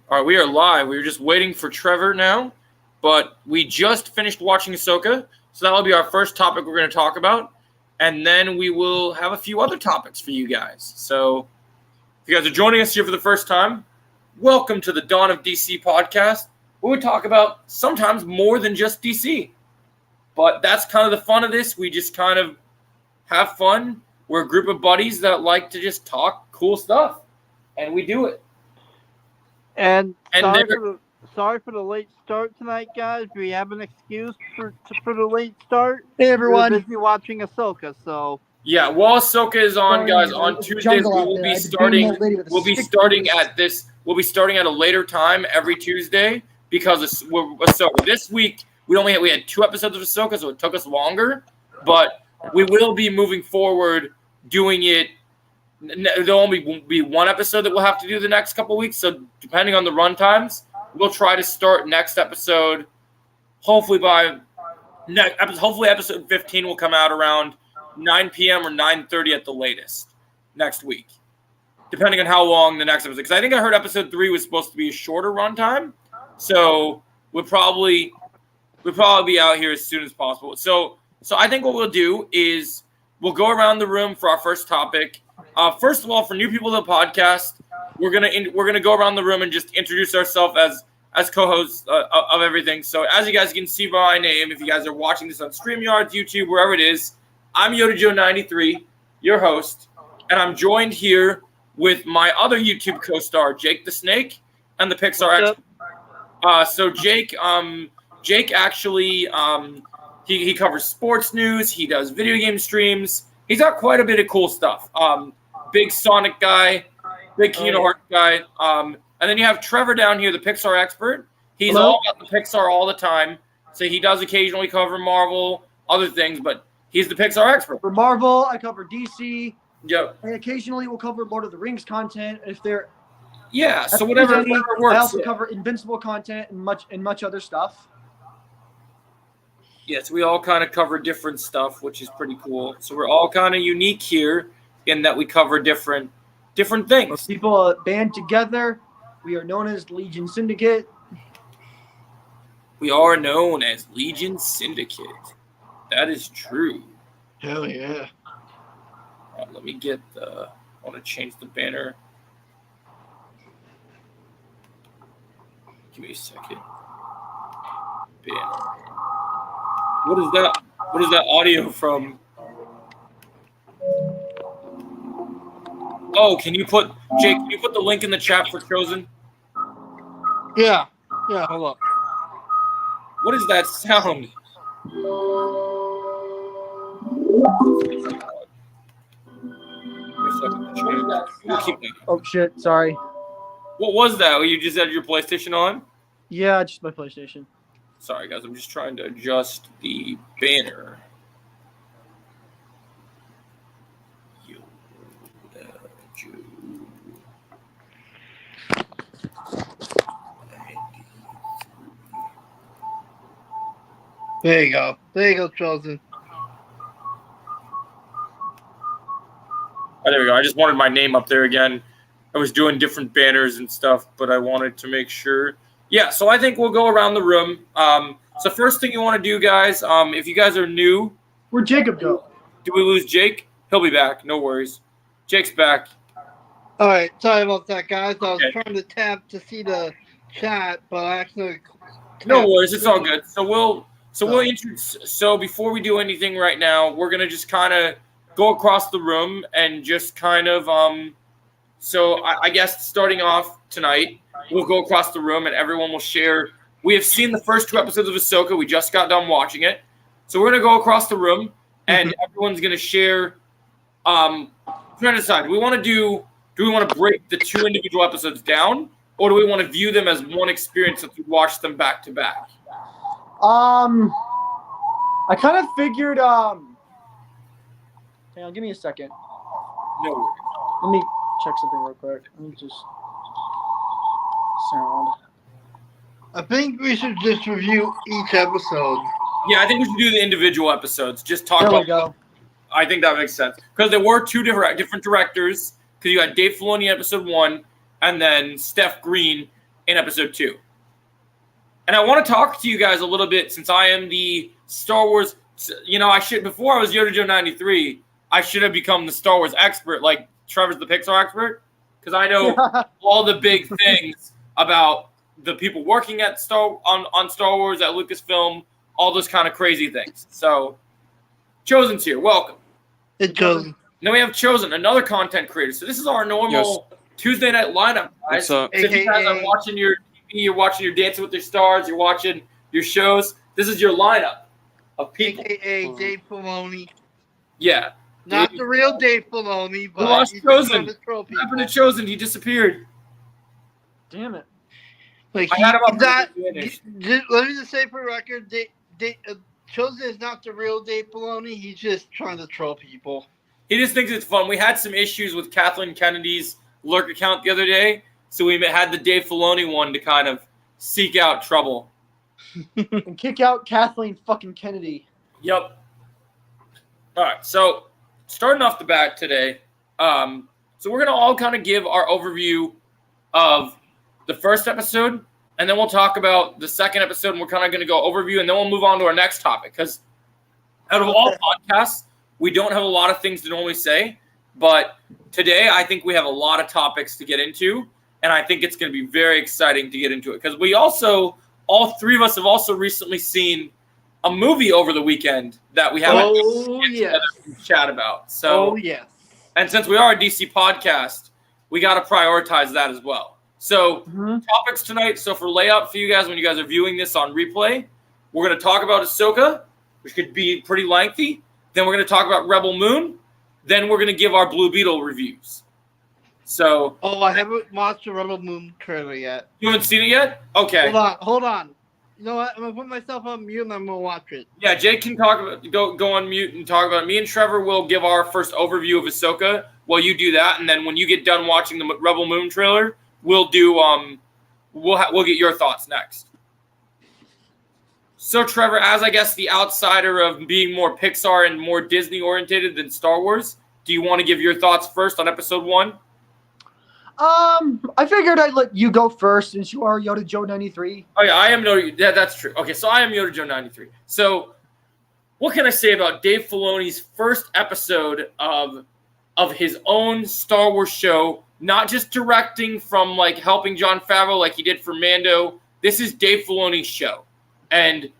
All right, we are live. We were just waiting for Trevor now, but we just finished watching Ahsoka, so that will be our first topic we're going to talk about, and then we will have a few other topics for you guys. So, if you guys are joining us here for the first time, welcome to the Dawn of DC podcast, where we talk about sometimes more than just DC. But that's kind of the fun of this. We just kind of have fun. We're a group of buddies that like to just talk cool stuff, and we do it. And sorry for the late start tonight, guys. We have an excuse for the late start. Hey, everyone. We're busy watching Ahsoka, so yeah. While Ahsoka is on, guys, on Tuesdays we will be starting. We'll be starting at a later time every Tuesday because we're Ahsoka. This week we had 2 episodes of Ahsoka, so it took us longer. But we will be moving forward doing it. There'll only be 1 episode that we'll have to do the next couple weeks. So depending on the run times, we'll try to start next episode. Hopefully episode 15 will come out around 9 p.m. or 9:30 at the latest next week, depending on how long the next episode. Because I think I heard episode 3 was supposed to be a shorter run time, so we'll probably be out here as soon as possible. So I think what we'll do is we'll go around the room for our first topic. First of all, for new people to the podcast, we're gonna go around the room and just introduce ourselves as co-hosts of everything. So as you guys can see by my name, if you guys are watching this on StreamYard, YouTube, wherever it is, I'm YodaJoe93, your host, and I'm joined here with my other YouTube co-star, Jake the Snake, and the Pixar expert. So Jake actually he covers sports news. He does video game streams. He's got quite a bit of cool stuff. Big Sonic guy, big Kingdom Hearts guy. And then you have Trevor down here, the Pixar expert. He's all about the Pixar all the time. So he does occasionally cover Marvel, other things, but he's the Pixar expert. For Marvel, I cover DC. Yep. And occasionally we'll cover Lord of the Rings content if they're so whatever works. I also cover Invincible content and much other stuff. Yes, we all kind of cover different stuff, which is pretty cool. So we're all kind of unique here in that we cover different things. When people band together, we are known as Legion Syndicate. We are known as Legion Syndicate. That is true. hell yeah. All right, let me get I want to change the banner. Give me a second. Banner. What is that? What is that audio from? Oh, Jake, can you put the link in the chat for Chosen? Yeah, hold up. What is that sound? Oh, shit. Sorry. What was that? You just had your PlayStation on? Yeah, just my PlayStation. Sorry, guys. I'm just trying to adjust the banner. There you go, Chosen. Oh, there we go. I just wanted my name up there again. I was doing different banners and stuff, but I wanted to make sure. Yeah, so I think we'll go around the room. So first thing you want to do, guys, if you guys are new. Where'd Jacob go? Did we lose Jake? He'll be back. No worries. Jake's back. All right, sorry about that, guys. I was trying to tap to see the chat, but I actually. No worries. It's all good. So we'll introduce. So before we do anything right now, we're gonna just kind of go across the room and just kind of So I guess starting off tonight, we'll go across the room and everyone will share. We have seen the first 2 episodes of Ahsoka. We just got done watching it. So we're going to go across the room and everyone's going to share. Trying to decide, do we want to break the 2 individual episodes down, or do we want to view them as one experience if we watch them back to back? I kind of figured, hang on, give me a second. No worries. Let me check something real quick. Let me just sound. I think we should just review each episode. Yeah, I think we should do the individual episodes. Just talk There we about. go. I think that makes sense because there were 2 different directors. Because you got Dave Filoni in episode 1, and then Steph Green in episode 2. And I want to talk to you guys a little bit since I am the Star Wars, before I was Yoda Joe 93, I should have become the Star Wars expert, like Trevor's the Pixar expert, because I know all the big things about the people working at on Star Wars at Lucasfilm, all those kind of crazy things. So, Chosen's here. Welcome. It's Chosen. Then we have Chosen, another content creator. So this is our normal Tuesday night lineup, guys. What's up? So if you guys are watching your TV, you're watching your Dancing with the Stars, you're watching your shows, this is your lineup of people. AKA Dave Filoni. Yeah. Not the real Dave Filoni, but We lost he's Chosen. trying to troll What happened to people. Chosen? He disappeared. Damn it. Like, I had him up he's not, for the finish. let me just say for the record, Chosen is not the real Dave Filoni. He's just trying to troll people. He just thinks it's fun. We had some issues with Kathleen Kennedy's lurk account the other day, so we had the Dave Filoni one to kind of seek out trouble. And kick out Kathleen fucking Kennedy. Yep. All right, so starting off the bat today, so we're going to all kind of give our overview of the first episode, and then we'll talk about the second episode, and we're kind of going to go overview, and then we'll move on to our next topic, because out of all podcasts, we don't have a lot of things to normally say, but today I think we have a lot of topics to get into, and I think it's going to be very exciting to get into it, because we also, all three of us have also recently seen a movie over the weekend that we haven't together to chat about. So, yes. and since we are a DC podcast, we got to prioritize that as well. So, topics tonight. So, for layup for you guys, when you guys are viewing this on replay, we're going to talk about Ahsoka, which could be pretty lengthy. Then we're going to talk about Rebel Moon. Then we're going to give our Blue Beetle reviews. So, I haven't watched the Rebel Moon trailer yet. you haven't seen it yet? Okay. Hold on. You know what? I'm gonna put myself on mute and I'm gonna watch it. Yeah, Jake can talk about go on mute and talk about it. Me and Trevor will give our first overview of Ahsoka while you do that, and then when you get done watching the Rebel Moon trailer, we'll do we'll get your thoughts next. So Trevor, as I guess the outsider of being more Pixar and more Disney oriented than Star Wars, do you want to give your thoughts first on episode 1? I figured I'd let you go first since you are Yoda Joe 93. Oh yeah, I am Yoda. Yeah, that's true. Okay, so I am Yoda Joe 93. So, what can I say about Dave Filoni's first episode of his own Star Wars show? Not just directing from like helping Jon Favreau like he did for Mando. This is Dave Filoni's show, and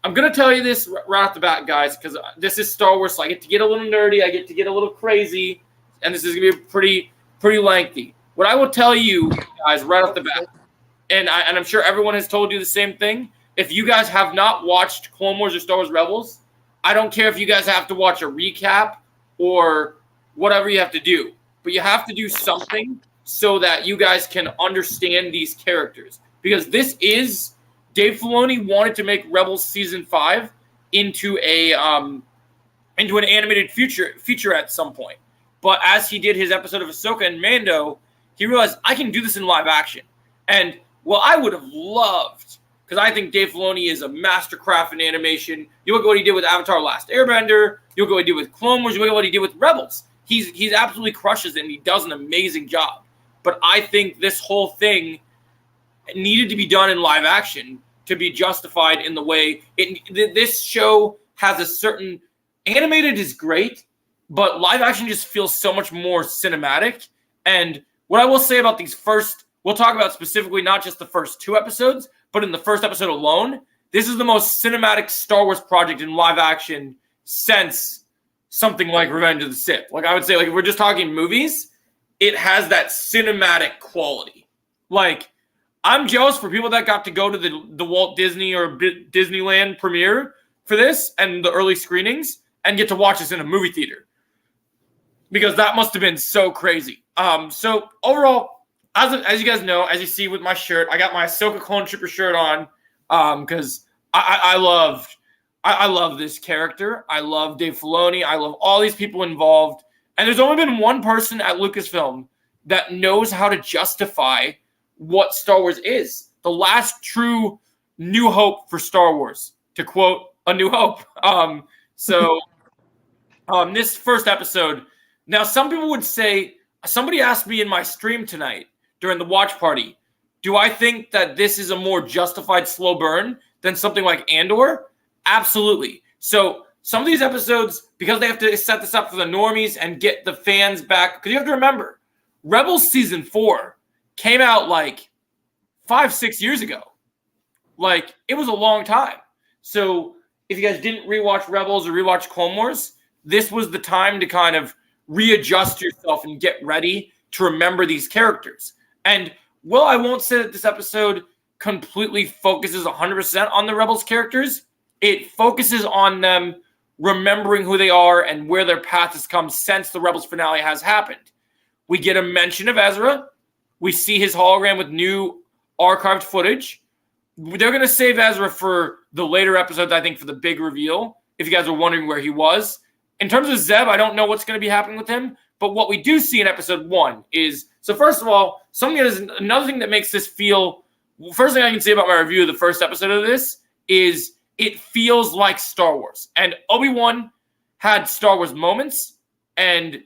I'm gonna tell you this right off the bat, guys, because this is Star Wars. So I get to get a little nerdy. I get to get a little crazy, and this is gonna be pretty lengthy. What I will tell you guys right off the bat, and I'm sure everyone has told you the same thing, if you guys have not watched Clone Wars or Star Wars Rebels, I don't care if you guys have to watch a recap or whatever you have to do, but you have to do something so that you guys can understand these characters. Because this is, Dave Filoni wanted to make Rebels Season 5 into an animated feature at some point. But as he did his episode of Ahsoka and Mando, he realized, I can do this in live action. And, well, I would have loved, because I think Dave Filoni is a mastercraft in animation. You look at what he did with Avatar Last Airbender. You look at what he did with Clone Wars. You look at what he did with Rebels. He's absolutely crushes it, and he does an amazing job. But I think this whole thing needed to be done in live action to be justified in the way this show has a certain... Animated is great, but live action just feels so much more cinematic. And what I will say about these we'll talk about specifically not just the first 2 episodes, but in the first episode alone, this is the most cinematic Star Wars project in live action since something like Revenge of the Sith. Like I would say, like if we're just talking movies, it has that cinematic quality. Like I'm jealous for people that got to go to the Walt Disney or Disneyland premiere for this and the early screenings and get to watch this in a movie theater. Because that must have been so crazy. So overall, as you guys know, as you see with my shirt, I got my Ahsoka Clone Trooper shirt on because I love this character. I love Dave Filoni. I love all these people involved. And there's only been one person at Lucasfilm that knows how to justify what Star Wars is. The last true New Hope for Star Wars, to quote A New Hope. This first episode. Now, some people would say, somebody asked me in my stream tonight during the watch party, Do I think that this is a more justified slow burn than something like Andor? Absolutely. So some of these episodes, because they have to set this up for the normies and get the fans back, because you have to remember, Rebels Season 4 came out like 5-6 years ago. Like, it was a long time. So if you guys didn't rewatch Rebels or rewatch Clone Wars, this was the time to kind of readjust yourself and get ready to remember these characters. And well, I won't say that this episode completely focuses 100% on the Rebels characters. It focuses on them remembering who they are and where their path has come since the Rebels finale has happened. We get a mention of Ezra. We see his hologram with new archived footage. They're going to save Ezra for the later episodes, I think, for the big reveal, if you guys are wondering where he was. In terms of Zeb, I don't know what's going to be happening with him, but what we do see in episode 1 is, so first of all, another thing that makes this feel, first thing I can say about my review of the first episode of this is it feels like Star Wars. And Obi-Wan had Star Wars moments, and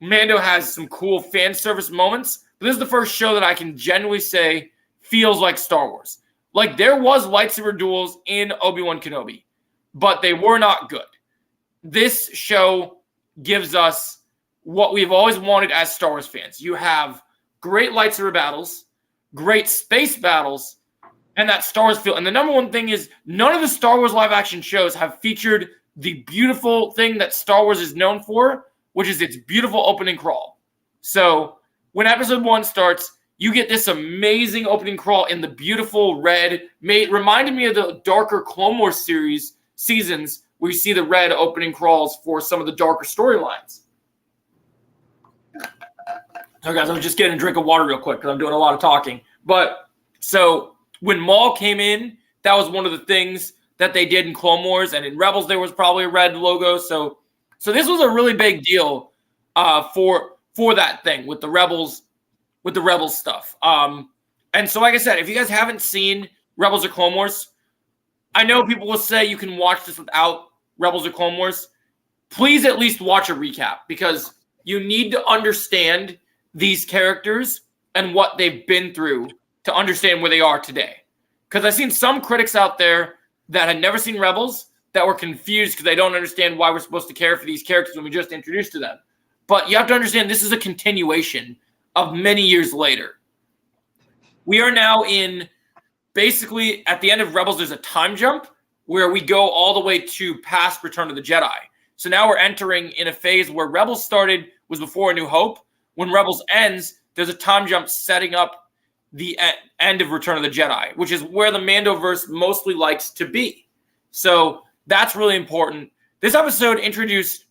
Mando has some cool fan service moments, but this is the first show that I can genuinely say feels like Star Wars. Like, there was lightsaber duels in Obi-Wan Kenobi, but they were not good. This show gives us what we've always wanted as Star Wars fans. You have great lightsaber battles, great space battles, and that Star Wars feel. And the number one thing is none of the Star Wars live-action shows have featured the beautiful thing that Star Wars is known for, which is its beautiful opening crawl. So when episode 1 starts, you get this amazing opening crawl in the beautiful red. Reminded me of the darker Clone Wars seasons where you see the red opening crawls for some of the darker storylines. So guys, I'm just getting a drink of water real quick because I'm doing a lot of talking. But so when Maul came in, that was one of the things that they did in Clone Wars, and in Rebels there was probably a red logo. So this was a really big deal for that thing with the Rebels stuff. And so like I said, if you guys haven't seen Rebels or Clone Wars, I know people will say you can watch this without Rebels or Clone Wars. Please at least watch a recap because you need to understand these characters and what they've been through to understand where they are today. Because I've seen some critics out there that had never seen Rebels that were confused because they don't understand why we're supposed to care for these characters when we just introduced to them. But you have to understand this is a continuation of many years later. We are now in basically at the end of Rebels, there's a time jump where we go all the way to past Return of the Jedi. So now we're entering in a phase where Rebels started was before A New Hope. When Rebels ends, there's a time jump setting up the end of Return of the Jedi, which is where the Mandoverse mostly likes to be. So that's really important. This episode introduced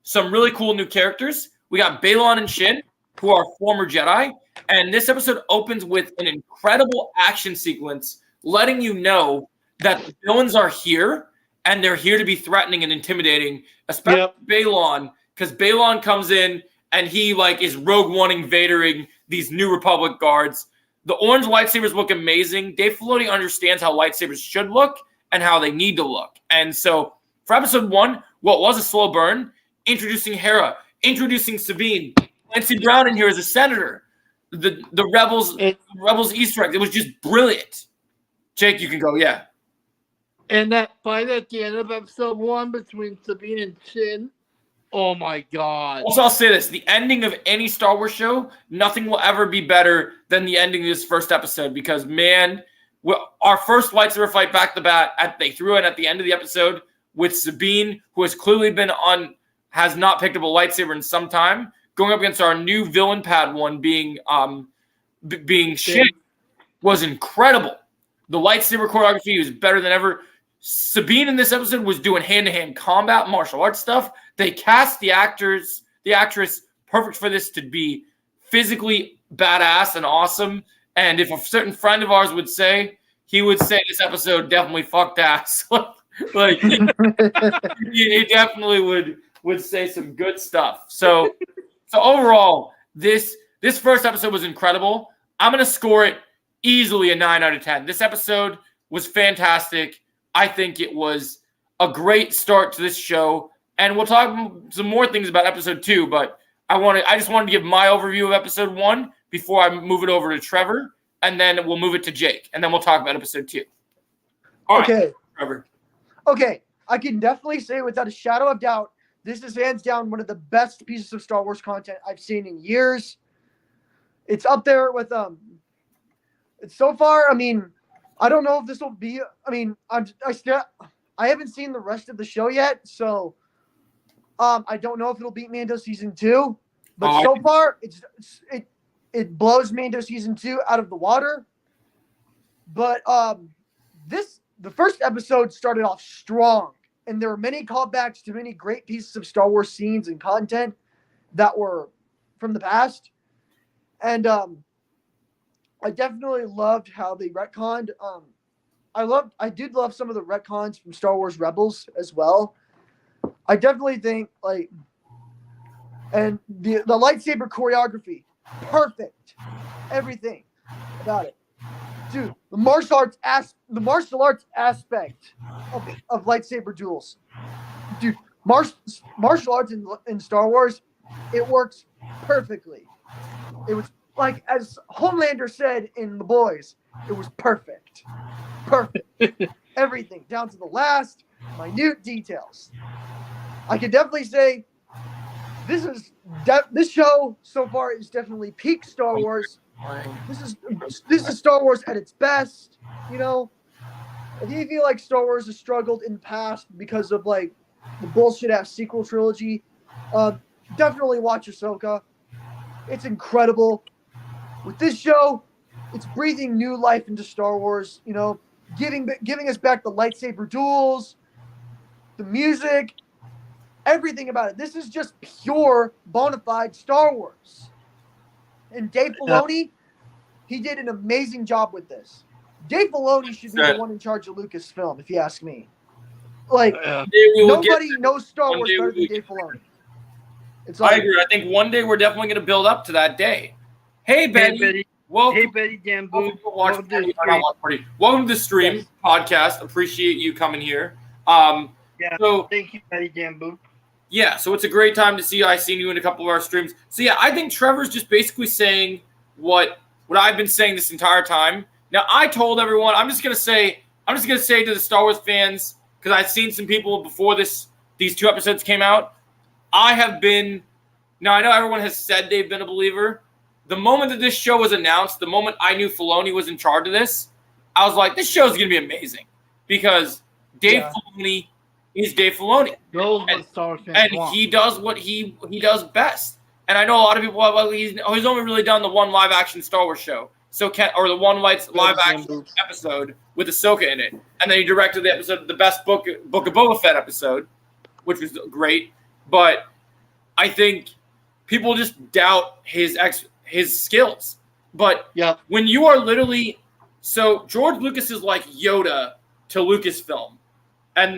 some really cool new characters. We got Balon and Shin, who are former Jedi. And this episode opens with an incredible action sequence letting you know that the villains are here and they're here to be threatening and intimidating, especially Balon, because Balon comes in and he is Rogue One-ing, Vadering these New Republic guards. The orange lightsabers look amazing. Dave Filoni understands how lightsabers should look and how they need to look. And so for episode 1, what was a slow burn, introducing Hera, introducing Sabine, Clancy Brown in here as a senator, the Rebels Easter egg. It was just brilliant. Jake, you can go, yeah. And that fight at the end of episode 1 between Sabine and Shin, oh my God. Also, I'll say this. The ending of any Star Wars show, nothing will ever be better than the ending of this first episode because, man, our first lightsaber fight back to bat, they threw in at the end of the episode with Sabine, who has clearly has not picked up a lightsaber in some time, going up against our new villain Padawan being Shin, was incredible. The lightsaber choreography was better than ever. Sabine in this episode was doing hand-to-hand combat, martial arts stuff. They cast the actress perfect for this to be physically badass and awesome. And if a certain friend of ours would say, he would say this episode definitely fucked ass. He definitely would say some good stuff. So overall, this first episode was incredible. I'm going to score it easily a 9 out of 10. This episode was fantastic. I think it was a great start to this show. And we'll talk some more things about episode 2, but I just wanted to give my overview of episode 1 before I move it over to Trevor. and then we'll move it to Jake, and then we'll talk about episode 2. All right, Okay. Trevor. Okay. I can definitely say without a shadow of doubt, this is hands down one of the best pieces of Star Wars content I've seen in years. It's up there with It's so far. I mean, I don't know if this will be. I mean, I haven't seen the rest of the show yet, so I don't know if it'll beat Mando season 2. But so far, it blows Mando season 2 out of the water. But the first episode started off strong, and there were many callbacks to many great pieces of Star Wars scenes and content that were from the past. And I definitely loved how they retconned. I did love some of the retcons from Star Wars Rebels as well. I definitely think and the lightsaber choreography, perfect. Everything about it. Dude, the martial arts aspect of lightsaber duels. Dude, martial arts in Star Wars, it works perfectly. It was like, as Homelander said in The Boys, it was perfect. Perfect. Everything, down to the last minute details. I can definitely say this show so far is definitely peak Star Wars. This is Star Wars at its best. You know, if you feel like Star Wars has struggled in the past because of like the bullshit ass sequel trilogy, definitely watch Ahsoka. It's incredible. With this show, it's breathing new life into Star Wars. You know, giving us back the lightsaber duels, the music, everything about it. This is just pure, bona fide Star Wars. And Dave Filoni, he did an amazing job with this. Dave Filoni should be the one in charge of Lucasfilm, if you ask me. Like, nobody knows Star Wars better than Dave Filoni. I agree. I think one day we're definitely going to build up to that day. Hey, Betty. Welcome. Hey, Betty Jambu. Welcome to the stream podcast. Appreciate you coming here. Thank you, Betty Jambu. Yeah, so it's a great time to see you. I've seen you in a couple of our streams. So yeah, I think Trevor's just basically saying what I've been saying this entire time. Now I told everyone, I'm just gonna say to the Star Wars fans, because I've seen some people before these 2 episodes came out. I know everyone has said they've been a believer. The moment that this show was announced, the moment I knew Filoni was in charge of this, I was like, this show's gonna be amazing. Because Dave Filoni is Dave Filoni. He does what he does best. And I know a lot of people, he's only really done the one live action Star Wars show, or the one live action episode with Ahsoka in it, and then he directed the episode, the best Book of Boba Fett episode, which was great. But I think people just doubt his skills. But when you are literally, so George Lucas is like Yoda to Lucasfilm, and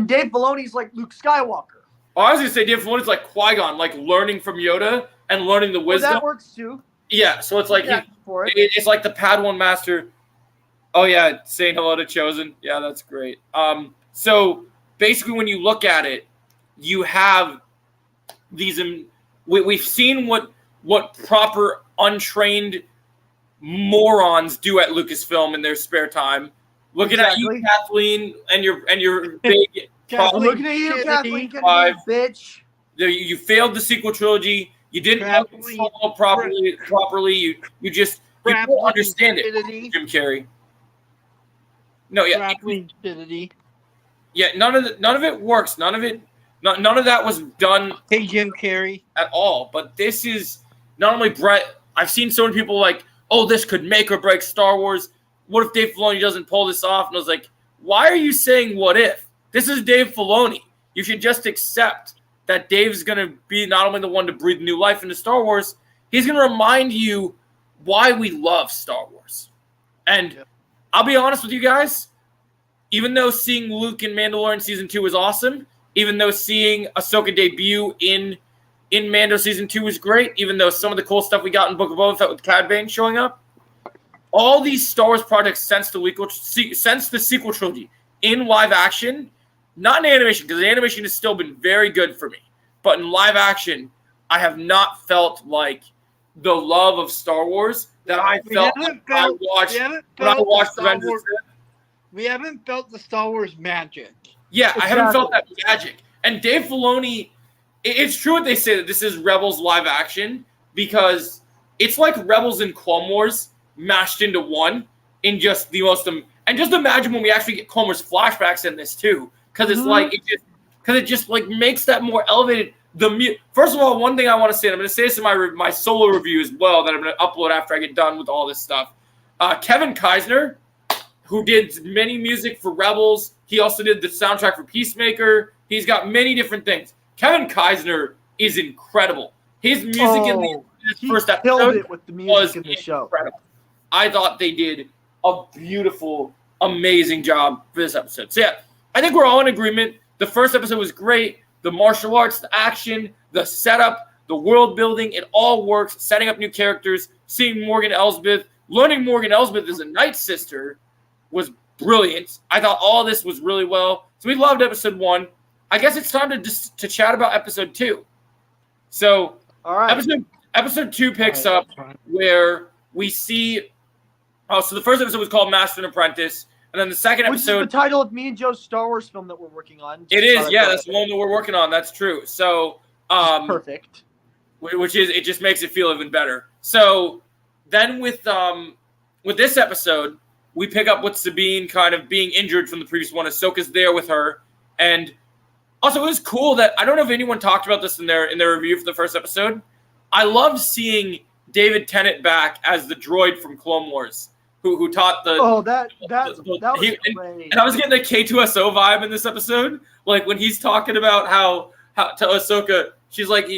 Dave Filoni's like Luke Skywalker. Oh, I was going to say Dave Filoni's like Qui-Gon, like learning from Yoda and learning the wisdom. Well, that works too. Yeah, so it's like it's like the Padawan master. Oh yeah, saying hello to Chosen. Yeah, that's great. So basically, when you look at it, you have these. We've seen what proper untrained morons do at Lucasfilm in their spare time. Looking at you, Kathleen, and your big. Looking at you, Kathleen, bitch. You failed the sequel trilogy. You didn't follow properly. You don't understand it, Jim Carrey. No, yeah. Yeah, none of it works. None of that was done. Hey, Jim Carrey. At all. But this is not only Brett. I've seen so many people like, oh, this could make or break Star Wars. What if Dave Filoni doesn't pull this off? And I was like, why are you saying what if? This is Dave Filoni. You should just accept that Dave's going to be not only the one to breathe new life into Star Wars, he's going to remind you why we love Star Wars. And I'll be honest with you guys, even though seeing Luke in Mandalorian Season 2 was awesome, even though seeing Ahsoka debut in Mando Season 2 was great, even though some of the cool stuff we got in Book of Boba Fett with Cad Bane showing up, all these Star Wars projects since the sequel trilogy in live action, not in animation, because the animation has still been very good for me, but in live action, I have not felt like the love of Star Wars that I felt when I watched Revenge of the Sith. We haven't felt the Star Wars magic. Yeah, Exactly. I haven't felt that magic. And Dave Filoni, it's true what they say that this is Rebels live action because it's like Rebels and Clone Wars mashed into one in just the most. And just imagine when we actually get Clone Wars flashbacks in this too, because it's like it just like makes that more elevated. First of all, one thing I want to say, and I'm going to say this in my solo review as well that I'm going to upload after I get done with all this stuff. Kevin Keisner, who did many music for Rebels, he also did the soundtrack for Peacemaker. He's got many different things. Kevin Keisner is incredible. His music in this first episode killed it with the music in the show. Incredible. I thought they did a beautiful, amazing job for this episode. So yeah, I think we're all in agreement. The first episode was great. The martial arts, the action, the setup, the world building, it all works. Setting up new characters, seeing Morgan Elsbeth, learning Morgan Elsbeth is a Night Sister was brilliant. I thought all this was really well. So we loved episode 1. I guess it's time to chat about episode 2. So All right. episode 2 picks up where we see. Oh, so the first episode was called Master and Apprentice, and then the second episode. Which is the title of me and Joe's Star Wars film that we're working on. It is, yeah, that's the one that we're working on. That's true. So, perfect. Which is, it just makes it feel even better. So then with this episode, we pick up with Sabine kind of being injured from the previous one. Ahsoka's there with her, and also it was cool that I don't know if anyone talked about this in their review for the first episode. I loved seeing David Tennant back as the droid from Clone Wars, who taught the. Oh, that was great. And I was getting a K2SO vibe in this episode, like when he's talking about how to Ahsoka, she's like,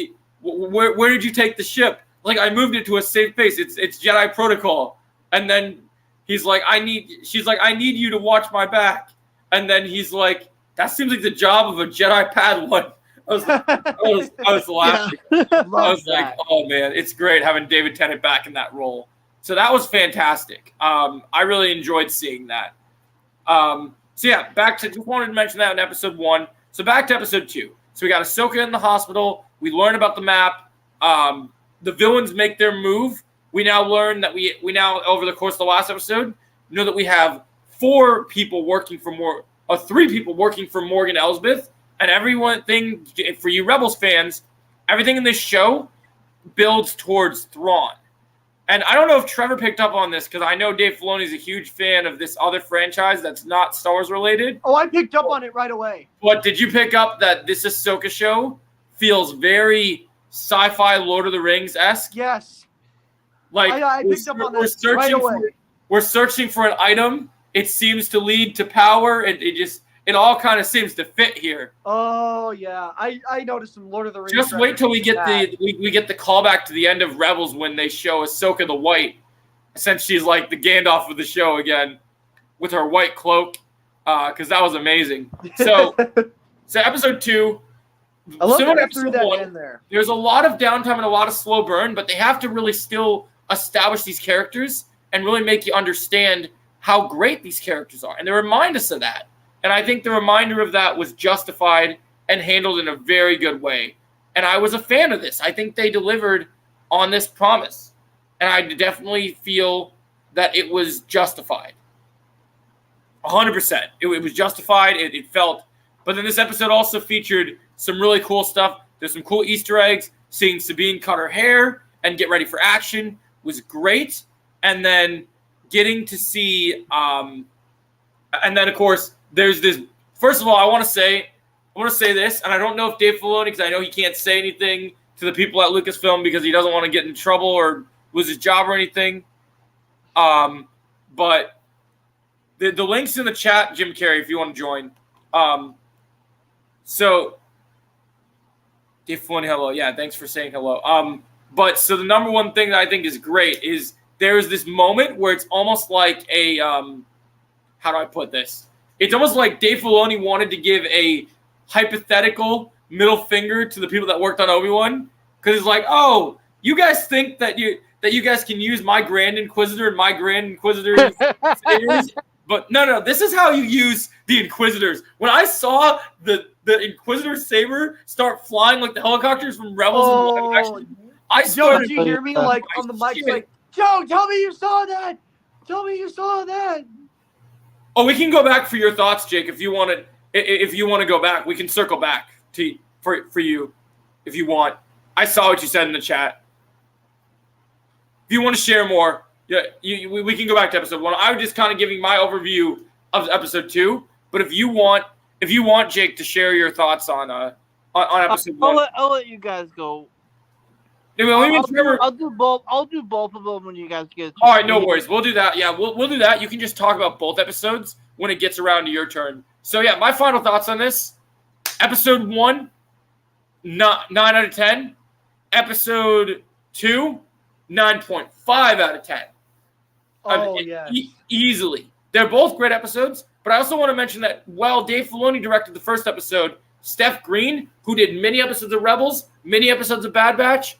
where did you take the ship? Like, I moved it to a safe place. It's Jedi protocol. And then she's like, I need you to watch my back. And then he's like, that seems like the job of a Jedi Padawan. I was laughing. Yeah. I was like, oh man, it's great having David Tennant back in that role. So that was fantastic. I really enjoyed seeing that. So yeah, just wanted to mention that in episode 1. So back to episode 2. So we got Ahsoka in the hospital. We learn about the map. The villains make their move. We now learn that we now, over the course of the last episode, know that we have 3 people working for Morgan Elsbeth. And everything, for you Rebels fans, everything in this show builds towards Thrawn. And I don't know if Trevor picked up on this, because I know Dave Filoni is a huge fan of this other franchise that's not Star Wars related. Oh, I picked up on it right away. But did you pick up that this Ahsoka show feels very sci-fi Lord of the Rings-esque? Yes. Like, I picked up on that right away. We're searching for an item. It seems to lead to power. It all kind of seems to fit here. Oh yeah, I noticed some Lord of the Rings. Just wait till we get we get the callback to the end of Rebels when they show Ahsoka the White, since she's like the Gandalf of the show again, with her white cloak, because that was amazing. So episode 2, I love similar that to you threw episode that 1, in there. there's a lot of downtime and a lot of slow burn, but they have to really still establish these characters and really make you understand how great these characters are, and they remind us of that. And I think the reminder of that was justified and handled in a very good way. And I was a fan of this. I think they delivered on this promise. And I definitely feel that it was justified. 100%. It was justified. It felt. But then this episode also featured some really cool stuff. There's some cool Easter eggs. Seeing Sabine cut her hair and get ready for action was great. And then getting to see, and then of course, there's this. First of all, I want to say this, and I don't know if Dave Filoni, because I know he can't say anything to the people at Lucasfilm because he doesn't want to get in trouble or lose his job or anything. But the link's in the chat, Jim Carrey, if you want to join. So Dave Filoni, hello. Yeah, thanks for saying hello. But so the number one thing that I think is great is there's this moment where it's almost like a how do I put this? It's almost like Dave Filoni wanted to give a hypothetical middle finger to the people that worked on Obi-Wan, because it's like, oh, you guys think that you guys can use my Grand Inquisitor and my Grand Inquisitor's sabers, but no, this is how you use the Inquisitors. When I saw the Inquisitor saber start flying like the helicopters from Rebels, Joe, did you hear me like on the mic? Shit. Like, Joe, tell me you saw that. Tell me you saw that. Oh, we can go back for your thoughts, Jake. If you want to, go back, we can circle back for you, if you want. I saw what you said in the chat. If you want to share more, yeah, we can go back to episode 1. I was just kind of giving my overview of episode 2. But if you want Jake to share your thoughts on episode 1, I'll let you guys go. I'll do both. I'll do both of them when you guys get. All right, no worries. We'll do that. Yeah, we'll do that. You can just talk about both episodes when it gets around to your turn. So yeah, my final thoughts on this: episode 1, 9 out of 10. Episode 2, 9.5 out of 10. Oh yeah, easily. They're both great episodes. But I also want to mention that while Dave Filoni directed the first episode, Steph Green, who did many episodes of Rebels, many episodes of Bad Batch,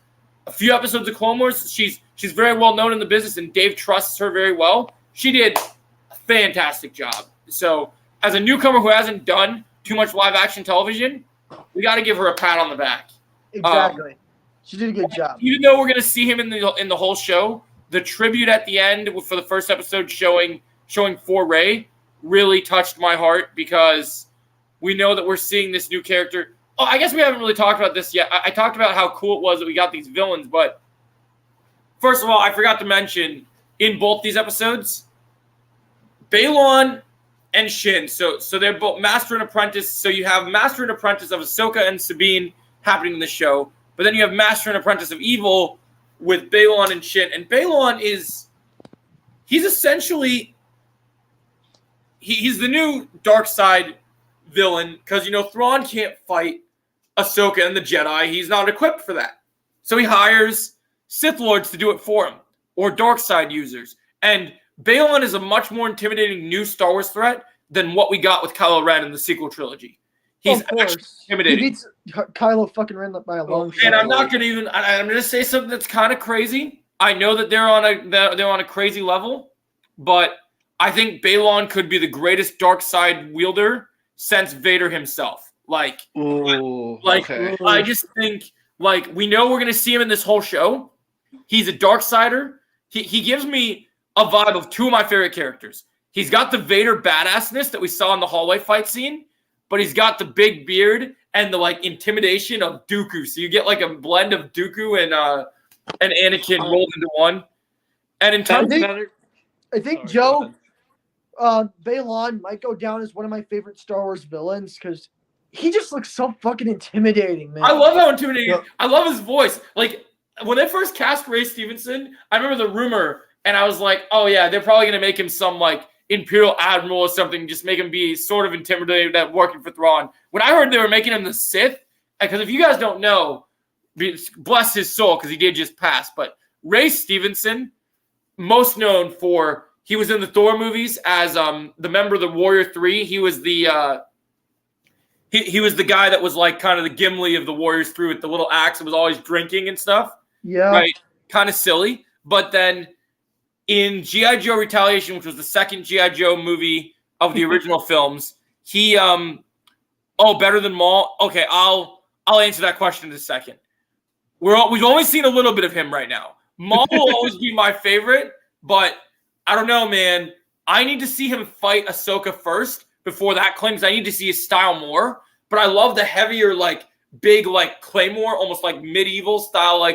a few episodes of Clone Wars, she's very well known in the business, and Dave trusts her very well. She did a fantastic job. So as a newcomer who hasn't done too much live action television, we got to give her a pat on the back. Exactly. She did a good job. Even though we're going to see him in the whole show, the tribute at the end for the first episode showing for Rey really touched my heart, because we know that we're seeing this new character. Oh, I guess we haven't really talked about this yet. I talked about how cool it was that we got these villains, but first of all, I forgot to mention in both these episodes, Baylon and Shin. So they're both Master and Apprentice. So you have Master and Apprentice of Ahsoka and Sabine happening in the show, but then you have Master and Apprentice of Evil with Baylon and Shin. And Baylon he's essentially he's the new dark side villain, because Thrawn can't fight Ahsoka and the Jedi. He's not equipped for that. So he hires Sith Lords to do it for him, or dark side users. And Baylon is a much more intimidating new Star Wars threat than what we got with Kylo Ren in the sequel trilogy. He's actually intimidating. He beats Kylo fucking Ren by a long shot. And I'm not going to even – I'm going to say something that's kind of crazy. I know that they're on a crazy level, but I think Baylon could be the greatest dark side wielder since Vader himself. I just think, we know we're going to see him in this whole show. He's a dark sider. He gives me a vibe of two of my favorite characters. He's got the Vader badassness that we saw in the hallway fight scene, but he's got the big beard and the intimidation of Dooku. So you get a blend of Dooku and Anakin rolled into one. And in terms I think Joe, Baylon might go down as one of my favorite Star Wars villains, because he just looks so fucking intimidating, man. I love how intimidating. Yeah. I love his voice. When they first cast Ray Stevenson, I remember the rumor, and I was like, oh yeah, they're probably gonna make him some Imperial Admiral or something, just make him be sort of intimidating that working for Thrawn. When I heard they were making him the Sith, because if you guys don't know, bless his soul, because he did just pass, but Ray Stevenson, most known for, he was in the Thor movies as the member of the Warrior 3. He was the he was the guy that was kind of the Gimli of the Warriors 3 with the little axe and was always drinking and stuff. Yeah. Right? Kind of silly. But then in G.I. Joe Retaliation, which was the second G.I. Joe movie of the original films, he better than Maul? Okay, I'll answer that question in a second. We've only seen a little bit of him right now. Maul will always be my favorite, but I don't know, man. I need to see him fight Ahsoka first before that claims. I need to see his style more. But I love the heavier, big, claymore, almost medieval style,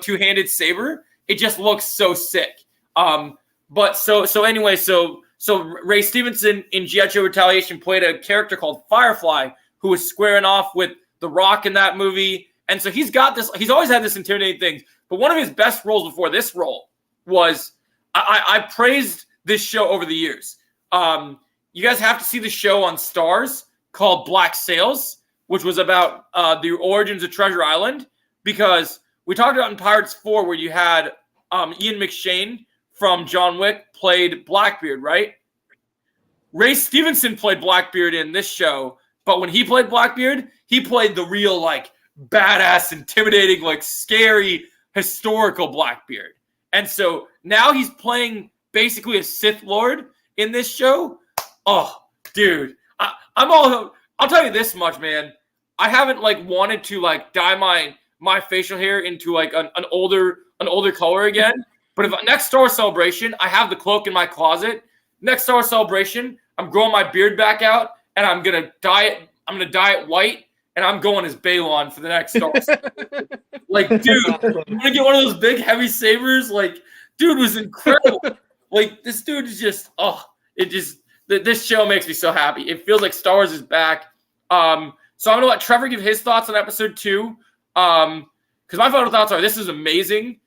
two-handed saber. It just looks so sick. But anyway, Ray Stevenson in G.I. Joe Retaliation played a character called Firefly, who was squaring off with The Rock in that movie. And so he's got this, he's always had this intimidating thing. But one of his best roles before this role was, I praised this show over the years. You guys have to see the show on Starz called Black Sails, which was about the origins of Treasure Island, because we talked about in Pirates 4 where you had Ian McShane from John Wick played Blackbeard, right? Ray Stevenson played Blackbeard in this show, but when he played Blackbeard, he played the real, badass, intimidating, scary, historical Blackbeard. And so now he's playing basically a Sith Lord in this show. Oh, dude. I'll tell you this much, man. I haven't, wanted to, dye my facial hair into like an older color again. But if next Star Wars Celebration, I have the cloak in my closet. Next Star Wars Celebration, I'm growing my beard back out, and I'm gonna dye it. I'm gonna dye it white, and I'm going as Balon for the next Star Wars. Like, dude, I'm gonna get one of those big heavy sabers. Like, dude was incredible. Like, this dude is just this show makes me so happy. It feels like Star Wars is back. So I'm gonna let Trevor give his thoughts on episode 2. Because my final thoughts are this is amazing.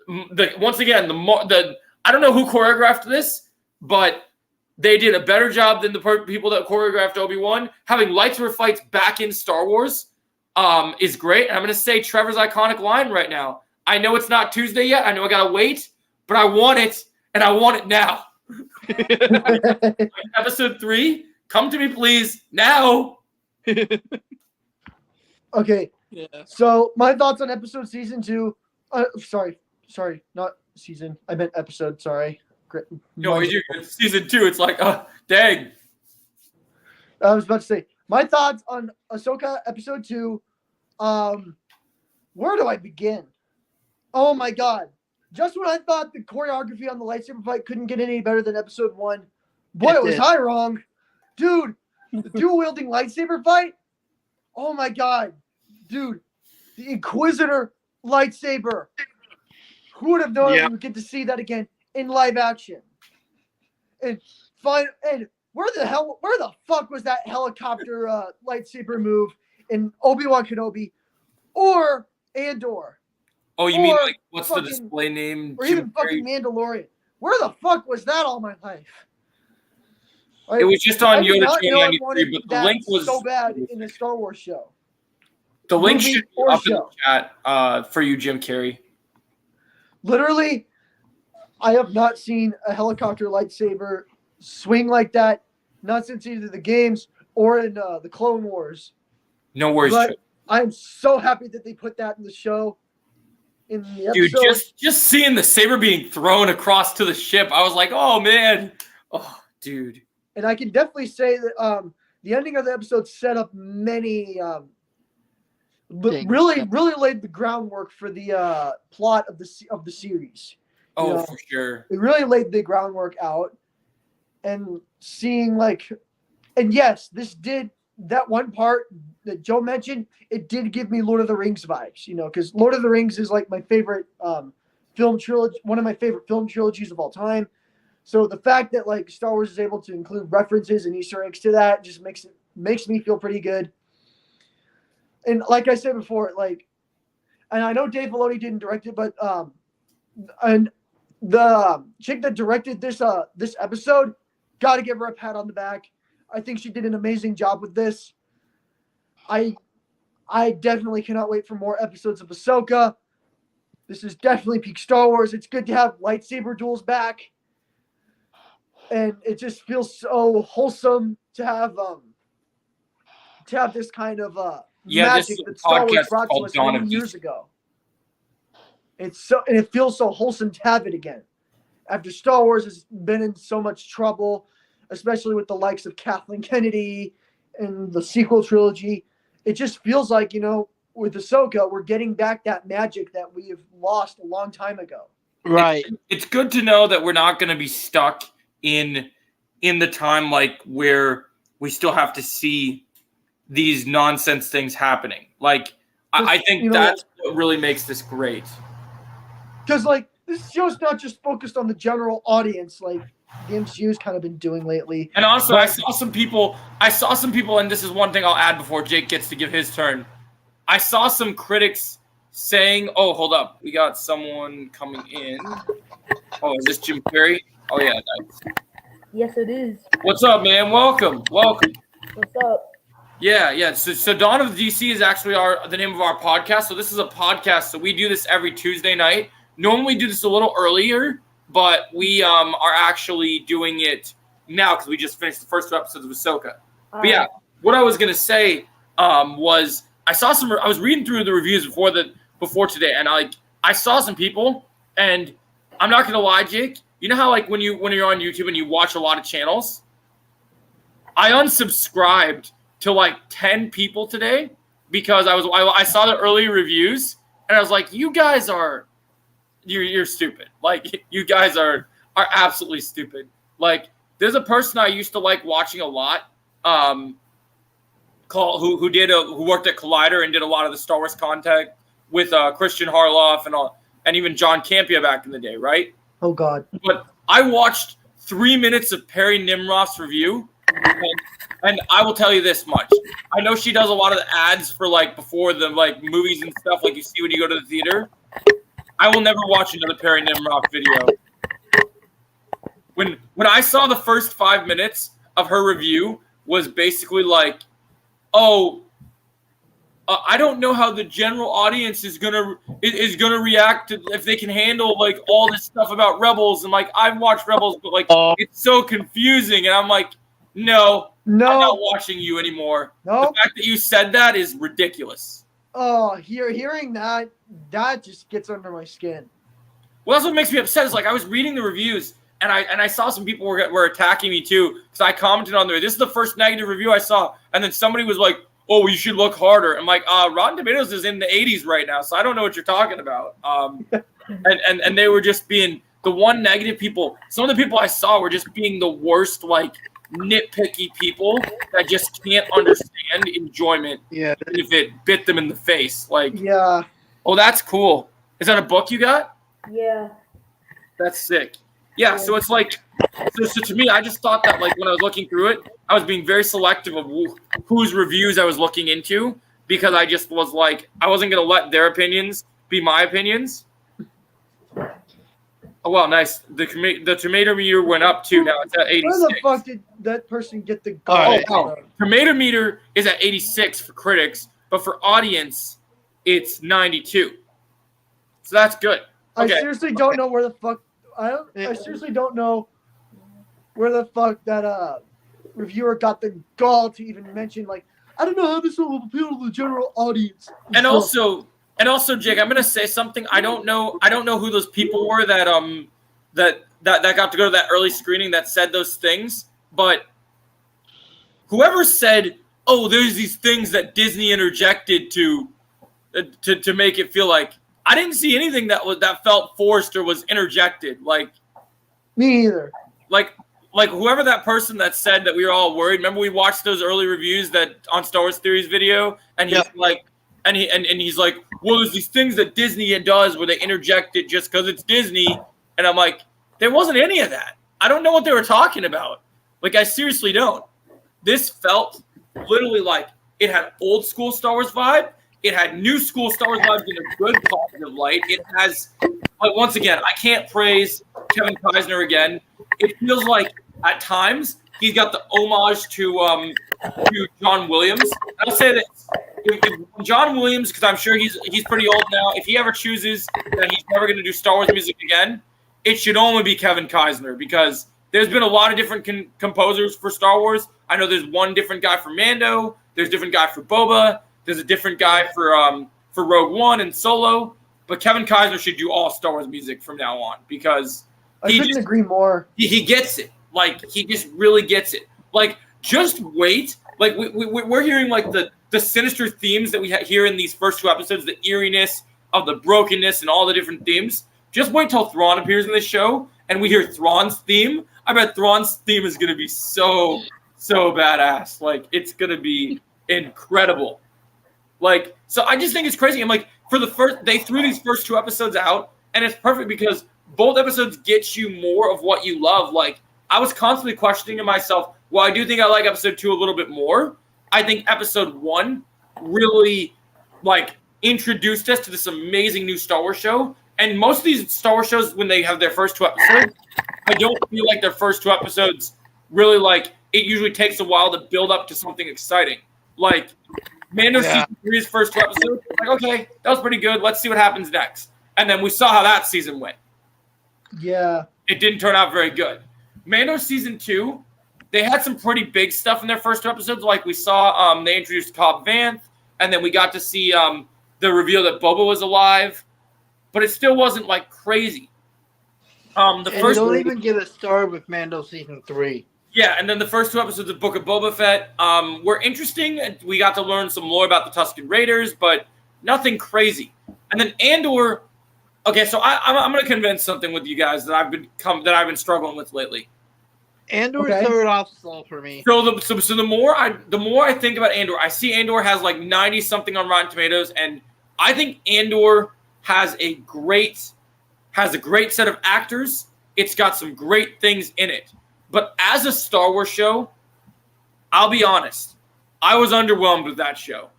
Once again, I don't know who choreographed this, but they did a better job than the people that choreographed Obi-Wan. Having lightsaber fights back in Star Wars is great. And I'm going to say Trevor's iconic line right now. I know it's not Tuesday yet. I know I got to wait, but I want it, and I want it now. Episode 3, come to me, please, now. Okay. Yeah. So my thoughts on season 2. Sorry, not season. I meant episode. Sorry. No, it's season 2. It's like, dang. I was about to say my thoughts on Ahsoka episode 2. Where do I begin? Oh my God! Just when I thought the choreography on the lightsaber fight couldn't get any better than episode 1, boy, was I wrong, dude. The dual wielding lightsaber fight. Oh my God, dude! The Inquisitor lightsaber. Who would have known we would get to see that again in live action? And where the fuck was that helicopter lightsaber move in Obi-Wan Kenobi or Andor? Oh, you mean like what's the display name? Or even fucking Mandalorian. Where the fuck was that all my life? It was just on Yoda Channel 93, but the link was so bad in the Star Wars show. The link should be up in the chat for you, Jim Carrey. Literally, I have not seen a helicopter lightsaber swing like that, not since either the games or in the Clone Wars. No worries. But I'm so happy that they put that in the show. In the episode. Dude, just seeing the saber being thrown across to the ship, I was like, oh man, oh dude. And I can definitely say that the ending of the episode set up many, really laid the groundwork for the plot of the series. Oh, for sure. It really laid the groundwork out, and seeing and yes, this did that one part that Joe mentioned. It did give me Lord of the Rings vibes, because Lord of the Rings is like my favorite film trilogy, one of my favorite film trilogies of all time. So the fact that Star Wars is able to include references and Easter eggs to that just makes me feel pretty good. And like I said before, and I know Dave Filoni didn't direct it, but and the chick that directed this episode, got to give her a pat on the back. I think she did an amazing job with this. I definitely cannot wait for more episodes of Ahsoka. This is definitely peak Star Wars. It's good to have lightsaber duels back. And it just feels so wholesome to have this kind of magic that Star Wars brought to us many years ago. And it feels so wholesome to have it again. After Star Wars has been in so much trouble, especially with the likes of Kathleen Kennedy and the sequel trilogy, it just feels like, with Ahsoka, we're getting back that magic that we have lost a long time ago. Right. It's good to know that we're not going to be stuck in the time where we still have to see these nonsense things happening. I think that's what really makes this great. Because this show's not just focused on the general audience like the MCU's kind of been doing lately. And also, I saw some people, and this is one thing I'll add before Jake gets to give his turn. I saw some critics saying, oh, hold up, we got someone coming in. Oh, is this Jim Carrey? Oh, yeah, nice. Yes, it is. What's up, man? Welcome. What's up? Yeah. So Dawn of the DC is actually the name of our podcast. So this is a podcast. So we do this every Tuesday night. Normally we do this a little earlier, but we are actually doing it now because we just finished the first 2 episodes of Ahsoka. But yeah, what I was gonna say was I was reading through the reviews before today, and I saw some people, and I'm not gonna lie, Jake. You know how when you're on YouTube and you watch a lot of channels? I unsubscribed to 10 people today because I saw the early reviews and I was like, you guys are you're stupid. Like you guys are absolutely stupid. Like there's a person I used to like watching a lot, who worked at Collider and did a lot of the Star Wars content with Christian Harloff and even John Campea back in the day, right? Oh God. But I watched 3 minutes of Perry Nimroff's review, and I will tell you this much: I know she does a lot of the ads for like before the like movies and stuff, like you see when you go to the theater. I will never watch another Perry Nimroff video. When I saw the first 5 minutes of her review was basically like, oh, I don't know how the general audience is gonna react to if they can handle like all this stuff about Rebels, and like I've watched Rebels, but like it's so confusing, and I'm like, no, I'm not watching you anymore. No. The fact that you said that is ridiculous. Oh, hearing that just gets under my skin. Well, that's what makes me upset. Is like I was reading the reviews and I saw some people were attacking me too because I commented on there. This is the first negative review I saw, and then somebody was like, "Oh, you should look harder." I'm like, Rotten Tomatoes is in the 80s right now, so I don't know what you're talking about. And they were just being the one negative people. Some of the people I saw were just being the worst, like nitpicky people that just can't understand enjoyment. Yeah. If it bit them in the face, like, Yeah. oh, that's cool. Is that a book you got? Yeah. That's sick. Yeah, so it's like, so to me, I just thought that like when I was looking through it, I was being very selective of whose reviews I was looking into because I just was like, I wasn't going to let their opinions be my opinions. Oh, well, nice. The tomato meter went up too. Now it's at 86. Where the fuck did that person get the All right. Tomato meter is at 86 for critics, but for audience, it's 92. So that's good. Okay. I seriously don't know where the fuck I seriously don't know where the fuck that reviewer got the gall to even mention like I don't know how this will appeal to the general audience. And also, Jake, I'm gonna say something. I don't know who those people were that got to go to that early screening that said those things. But whoever said, "Oh, there's these things that Disney interjected to make it feel like," I didn't see anything that felt forced or was interjected. Like me either. Like whoever that person that said that we were all worried. Remember we watched those early reviews that on Star Wars Theories video, and he's like. And he's like, well, there's these things that Disney does where they interject it just because it's Disney. And I'm like, there wasn't any of that. I don't know what they were talking about. Like, I seriously don't. This felt literally like it had old school Star Wars vibe. It had new school Star Wars vibes in a good positive light. It has, like, once again, I can't praise Kevin Costner again. It feels like at times he's got the homage to John Williams. I'll say this. If John Williams, because I'm sure he's pretty old now, if he ever chooses that he's never going to do Star Wars music again, it should only be Kevin Costner because there's been a lot of different composers for Star Wars. I know there's one different guy for Mando, there's a different guy for Boba, there's a different guy for Rogue One and Solo, but Kevin Costner should do all Star Wars music from now on because I couldn't agree more. He gets it. Like he just really gets it. Like just wait. Like we're hearing like the sinister themes that we hear in these first two episodes, the eeriness of the brokenness and all the different themes. Just wait till Thrawn appears in this show and we hear Thrawn's theme. I bet Thrawn's theme is going to be so badass. Like, it's going to be incredible. Like, so I just think it's crazy. I'm like, they threw these first two episodes out and it's perfect because both episodes get you more of what you love. Like, I was constantly questioning to myself, well, I do think I like episode 2 a little bit more. I think episode 1 really like introduced us to this amazing new Star Wars show. And most of these Star Wars shows, when they have their first 2 episodes, I don't feel like their first 2 episodes really like it usually takes a while to build up to something exciting. Like Mando season 3's first 2 episodes, like, okay, that was pretty good. Let's see what happens next. And then we saw how that season went. Yeah. It didn't turn out very good. Mando season 2, they had some pretty big stuff in their first 2 episodes. Like we saw, they introduced Cobb Vanth, and then we got to see the reveal that Boba was alive. But it still wasn't like crazy. Don't even get us started with Mando season 3. Yeah, and then the first 2 episodes of Book of Boba Fett were interesting. We got to learn some more about the Tusken Raiders, but nothing crazy. And then Andor. Okay, so I'm going to convince something with you guys that I've been struggling with lately. Andor Okay. started off slow for me. So the more I think about Andor, I see Andor has like 90 something on Rotten Tomatoes, and I think Andor has a great set of actors. It's got some great things in it. But as a Star Wars show, I'll be honest, I was underwhelmed with that show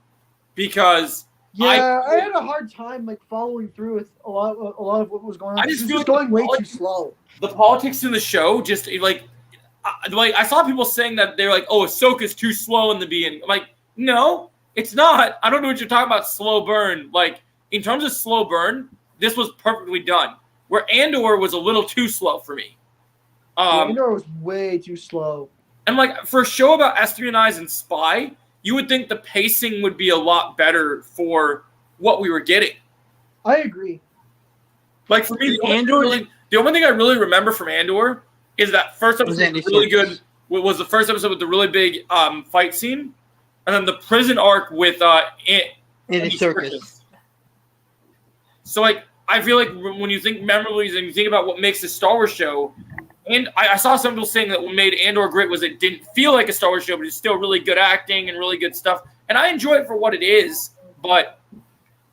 because Yeah, I had a hard time like following through with a lot of what was going on. I just It feel was like going way too slow. the politics in the show just like I saw people saying that they're like, oh, Ahsoka's too slow in the beginning. I'm like, no, it's not. I don't know what you're talking about. Slow burn. Like in terms of slow burn, this was perfectly done. Where Andor was a little too slow for me. Andor was way too slow. And like for a show about Espionage and spy, you would think the pacing would be a lot better for what we were getting. I agree. Like for me, the only thing I really remember from Andor is that first episode was really good. Was the first episode with the really big fight scene, and then the prison arc with Andy Serkis. So like I feel like when you think memories and you think about what makes a Star Wars show, and I saw some people saying that what made Andor great was it didn't feel like a Star Wars show, but it's still really good acting and really good stuff. And I enjoy it for what it is. But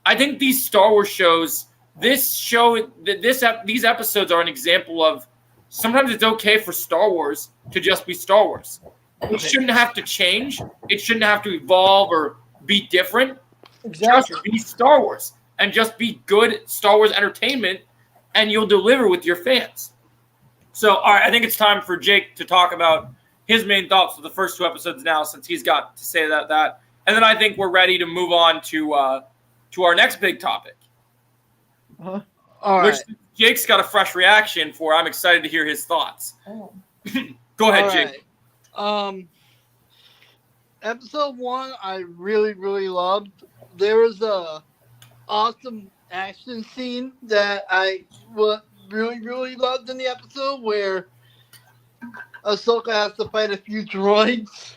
I think these Star Wars shows, these episodes are an example of sometimes it's okay for Star Wars to just be Star Wars. It shouldn't have to change. It shouldn't have to evolve or be different. Exactly. Just be Star Wars and just be good Star Wars entertainment, and you'll deliver with your fans. So, all right, I think it's time for Jake to talk about his main thoughts for the first 2 episodes now, since he's got to say that. And then I think we're ready to move on to our next big topic. All which right. Jake's got a fresh reaction for. I'm excited to hear his thoughts. Go ahead, All Jake. right. Episode 1, I really, really loved. There was a awesome action scene that I really, really loved in the episode where Ahsoka has to fight a few droids.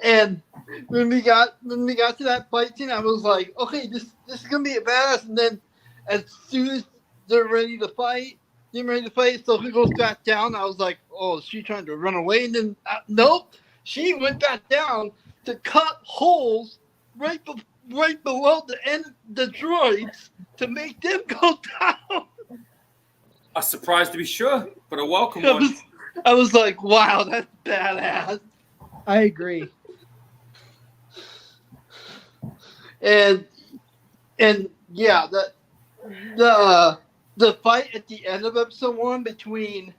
And when we got to that fight scene, I was like, okay, this is gonna be a badass. And then as soon as they're ready to fight, Ahsoka goes back down. I was like, oh, is she trying to run away? And then nope, she went back down to cut holes right below the end of the droids to make them go down. A surprise to be sure, but a welcome one. I was like, wow, that's badass. I agree. And yeah, the fight at the end of episode 1 between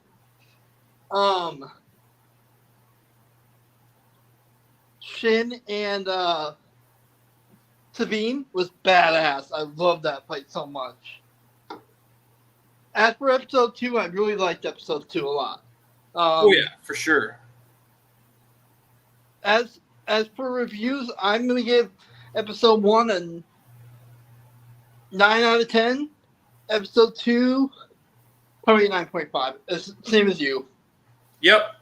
Shin and Sabine was badass. I love that fight so much. As for episode 2, I really liked episode 2 a lot. Oh yeah, for sure. As for reviews, I'm gonna give episode 1 a 9 out of 10. Episode 2, probably 9.5. It's the same as you. Yep,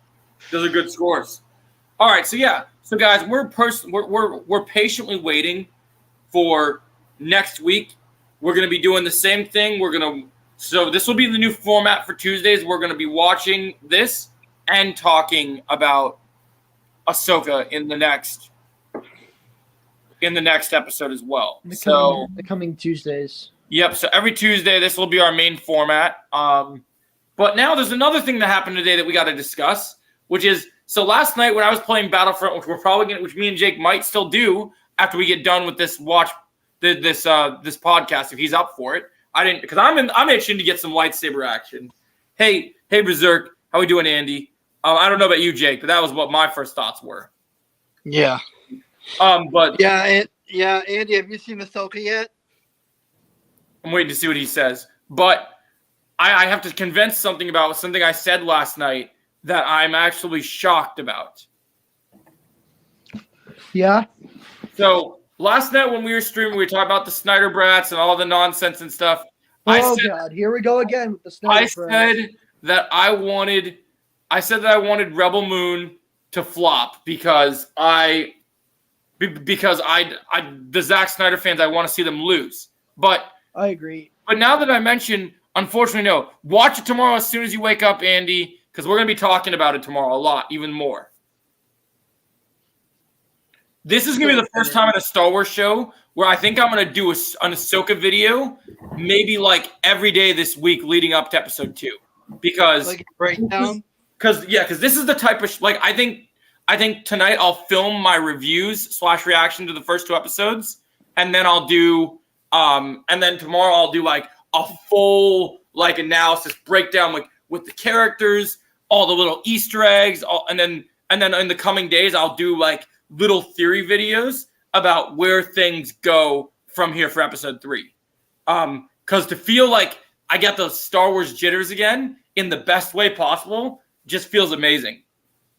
those are good scores. All right, so yeah, so guys, we're patiently waiting for next week. We're gonna be doing the same thing. So this will be the new format for Tuesdays. We're gonna be watching this and talking about Ahsoka in the next episode as well. The coming Tuesdays. Yep. So every Tuesday, this will be our main format. But now there's another thing that happened today that we got to discuss, which is so last night when I was playing Battlefront, which me and Jake might still do after we get done with this this podcast if he's up for it. I didn't because I'm itching to get some lightsaber action. Hey Berserk, how we doing, Andy? I don't know about you, Jake, but that was what my first thoughts were. Yeah. But Andy, have you seen Ahsoka yet? I'm waiting to see what he says. But I have to convince something I said last night that I'm actually shocked about. Yeah. So last night when we were streaming, we were talking about the Snyder Brats and all the nonsense and stuff. God, here we go again with the Snyder Brats. I said that I wanted I said that I wanted Rebel Moon to flop because the Zack Snyder fans, I want to see them lose. But I agree. But now that I mentioned, unfortunately, no. Watch it tomorrow as soon as you wake up, Andy, because we're going to be talking about it tomorrow a lot, even more. This is going to be the first time in a Star Wars show where I think I'm going to do an Ahsoka video maybe like every day this week leading up to episode 2. Because Like a breakdown. because this is the type of I think tonight I'll film my reviews / reaction to the first 2 episodes, and then I'll do and then tomorrow I'll do like a full like analysis breakdown like with the characters, all the little Easter eggs, and then in the coming days I'll do like little theory videos about where things go from here for episode 3. Because to feel like I get the Star Wars jitters again in the best way possible just feels amazing.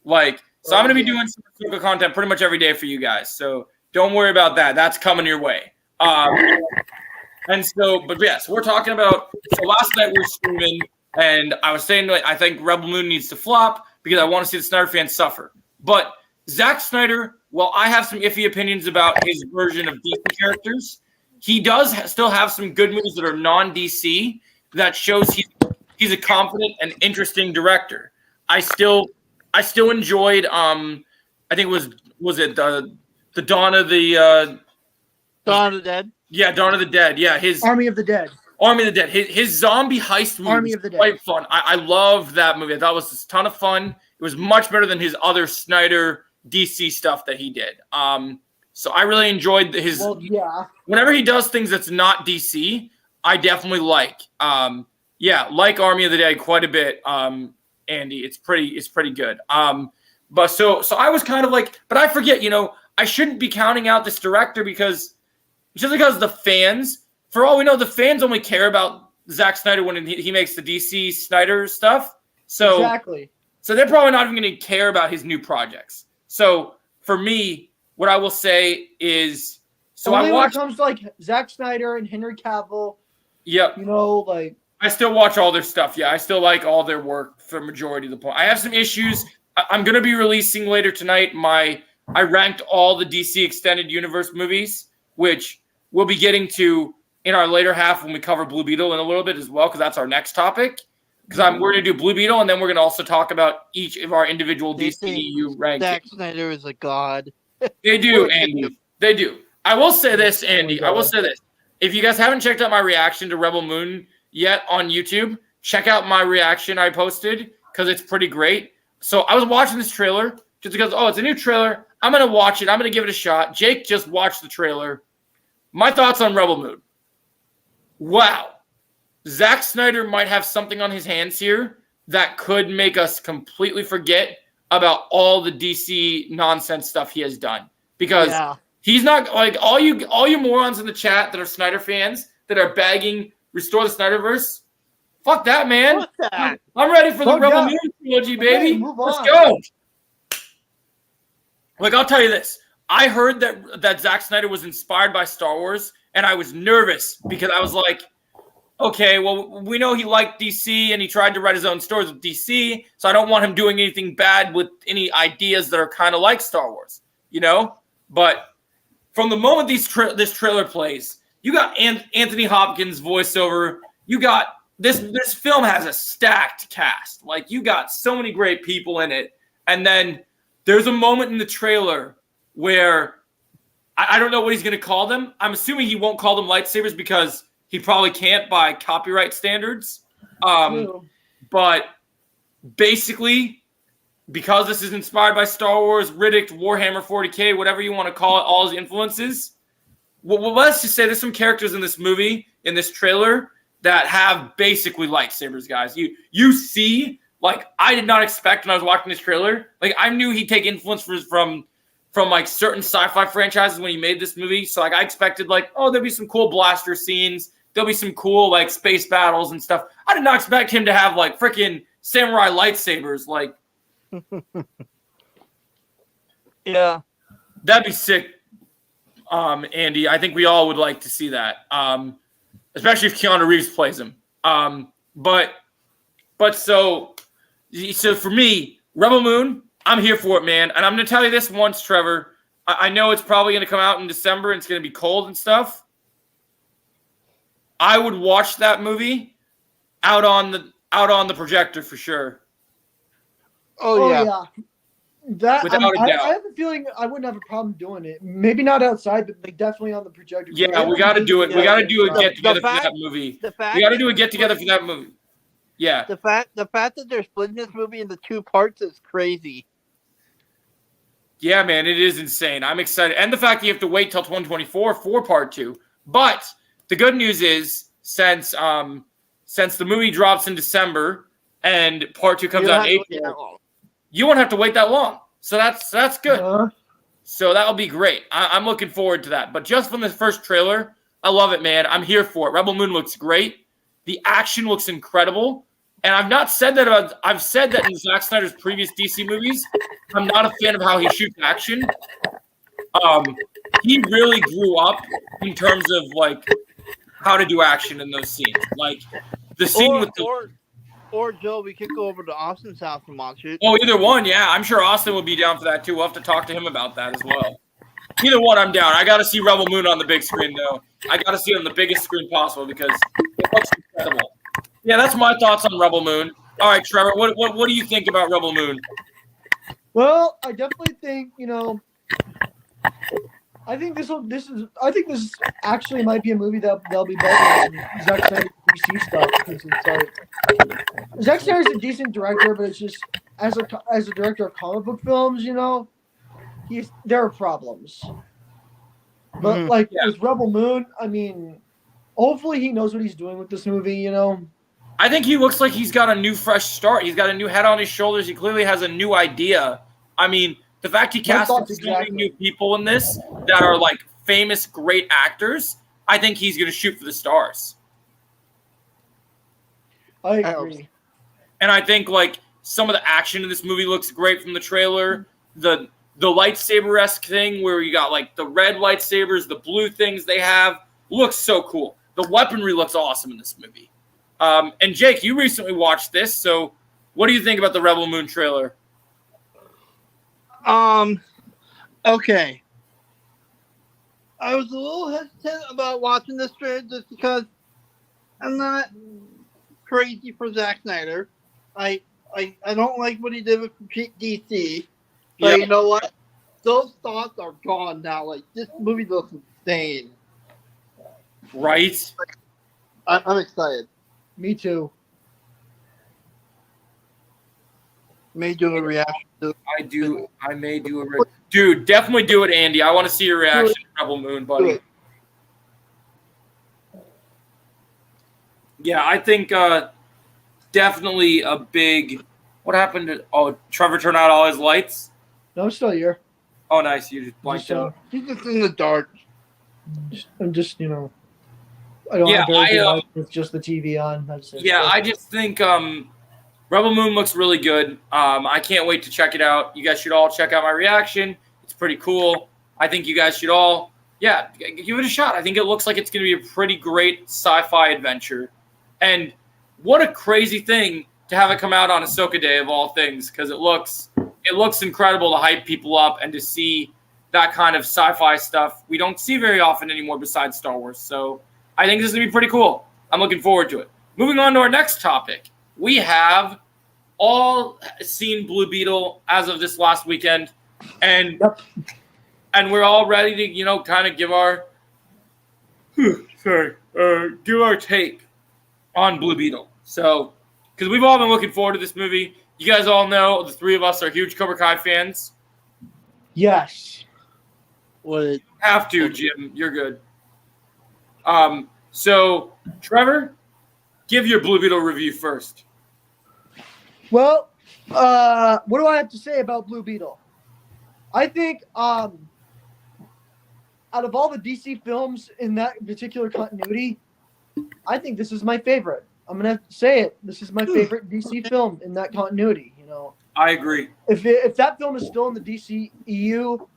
Like, so I'm going to be doing some Ahsoka content pretty much every day for you guys. So don't worry about that. That's coming your way. And so, but yes, we're talking about, so last night we were streaming and I was saying, like, I think Rebel Moon needs to flop because I want to see the Snyder fans suffer. But Zack Snyder, while I have some iffy opinions about his version of DC characters, he does still have some good movies that are non-DC that shows he's a confident and interesting director. I still enjoyed I think was it the Dawn of the Dawn of the Dead. Yeah, Dawn of the Dead. Yeah, his Army of the Dead. Army of the Dead. His zombie heist movie Army was of the Dead. quite fun. I love that movie. I thought it was a ton of fun. It was much better than his other Snyder DC stuff that he did. So I really enjoyed his. Well, yeah. Whenever he does things that's not DC, I definitely like. Like Army of the Dead quite a bit. Andy, it's pretty good. But so I was kind of like, but I forget, I shouldn't be counting out this director because the fans, for all we know, the fans only care about Zack Snyder when he makes the DC Snyder stuff. So Exactly. So they're probably not even going to care about his new projects. So for me, what I will say is, so Only I when it watched. comes to like Zack Snyder and Henry Cavill, Yep. like I still watch all their stuff. Yeah, I still like all their work for the majority of the point. I have some issues. I'm going to be releasing later tonight I ranked all the DC Extended Universe movies, which we'll be getting to in our later half when we cover Blue Beetle in a little bit as well, because that's our next topic. Because we're going to do Blue Beetle, and then we're going to also talk about each of our individual DCEU rankings. Zack Snyder is a god. They do, Andy. They do. I will say this, Andy. I will say this. If you guys haven't checked out my reaction to Rebel Moon yet on YouTube, check out my reaction I posted because it's pretty great. So I was watching this trailer just because, it's a new trailer. I'm going to watch it. I'm going to give it a shot. Jake just watched the trailer. My thoughts on Rebel Moon. Wow. Zack Snyder might have something on his hands here that could make us completely forget about all the DC nonsense stuff he has done. Because he's not like all you morons in the chat that are Snyder fans that are bagging Restore the Snyderverse. Fuck that, man. What's that? I'm ready for the Fuck Rebel yeah. Moon trilogy, baby. move Let's on. go. Like, I'll tell you this. I heard that Zack Snyder was inspired by Star Wars, and I was nervous because I was like, okay, well, we know he liked DC and he tried to write his own stories with DC, so I don't want him doing anything bad with any ideas that are kind of like Star Wars, But from the moment this trailer plays, you got Anthony Hopkins voiceover. You got this film has a stacked cast. Like, you got so many great people in it. And then there's a moment in the trailer where I don't know what he's going to call them. I'm assuming he won't call them lightsabers because he probably can't by copyright standards. But basically, because this is inspired by Star Wars, Riddick, Warhammer 40K, whatever you want to call it, all his influences. Well, let's just say there's some characters in this movie, in this trailer, that have basically lightsabers, guys. You see, like, I did not expect when I was watching this trailer. Like, I knew he'd take influence from like certain sci-fi franchises when he made this movie. So like I expected like, there'll be some cool blaster scenes. There'll be some cool like space battles and stuff. I did not expect him to have like freaking samurai lightsabers. Like, Yeah. that'd be sick, Andy. I think we all would like to see that, especially if Keanu Reeves plays him. But so So for me, Rebel Moon, I'm here for it, man. And I'm going to tell you this once, Trevor. I know it's probably going to come out in December and it's going to be cold and stuff. I would watch that movie out on the projector for sure. Oh, yeah. That Without a I doubt. have a feeling I wouldn't have a problem doing it. Maybe not outside, but like definitely on the projector. Yeah, we got to do it. We got to do a The get together for fact- that movie. The fact We got to do a get together for that movie. Yeah. The fact that they're splitting this movie into 2 parts is crazy. Yeah, man, it is insane. I'm excited. And the fact that you have to wait till 2024 for part 2. But the good news is since the movie drops in December and part 2 comes out in April, you won't have to wait that long. So that's good. So that'll be great. I'm looking forward to that. But just from the first trailer, I love it, man. I'm here for it. Rebel Moon looks great. The action looks incredible. And I've said that in Zack Snyder's previous DC movies. I'm not a fan of how he shoots action. He really grew up in terms of like how to do action in those scenes. Like the scene with the Or Joe, we could go over to Austin's house and watch it. Oh, either one, yeah. I'm sure Austin would be down for that too. We'll have to talk to him about that as well. Either one, I'm down. I got to see Rebel Moon on the big screen though. I got to see it on the biggest screen possible because it looks incredible. Yeah, that's my thoughts on Rebel Moon. All right, Trevor, what do you think about Rebel Moon? Well, I definitely think I think this actually might be a movie that'll be better than Zack Snyder's DC stuff because it's like Zack Snyder's a decent director, but it's just as a director of comic book films, there are problems. But with Rebel Moon, I mean, hopefully he knows what he's doing with this movie. I think he looks like he's got a new fresh start. He's got a new head on his shoulders. He clearly has a new idea. I mean, the fact he casted so many new people in this that are like famous, great actors, I think he's going to shoot for the stars. I agree. And I think like some of the action in this movie looks great from the trailer. The lightsaber-esque thing where you got like the red lightsabers, the blue things they have looks so cool. The weaponry looks awesome in this movie. And Jake, you recently watched this, so what do you think about the Rebel Moon trailer? Okay. I was a little hesitant about watching this trailer just because I'm not crazy for Zack Snyder. I don't like what he did with DC. But you know what? Those thoughts are gone now. Like, this movie looks insane. Right? I'm excited. Me too. May do a reaction. I may do a dude. Definitely do it, Andy. I want to see your reaction to Rebel Moon, buddy. Yeah, I think definitely a big. What happened to? Oh, Trevor turned out all his lights. No, I'm still here. Oh, nice. You just blanked out. He's just in the dark. I'm just, I don't have very good light with just the TV on. I just think Rebel Moon looks really good. I can't wait to check it out. You guys should all check out my reaction. It's pretty cool. I think you guys should all, give it a shot. I think it looks like it's going to be a pretty great sci-fi adventure. And what a crazy thing to have it come out on Ahsoka Day of all things, because it looks incredible to hype people up and to see that kind of sci-fi stuff we don't see very often anymore besides Star Wars. So I think this is going to be pretty cool. I'm looking forward to it. Moving on to our next topic. We have all seen Blue Beetle as of this last weekend, and we're all ready to, kind of give our take on Blue Beetle. So, because we've all been looking forward to this movie. You guys all know the three of us are huge Cobra Kai fans. Yes. What? Have to, Jim. You're good. So, Trevor, give your Blue Beetle review first. Well, what do I have to say about Blue Beetle? I think out of all the DC films in that particular continuity, I think this is my favorite. I'm going to say it. This is my favorite DC film in that continuity, I agree. If that film is still in the DCEU,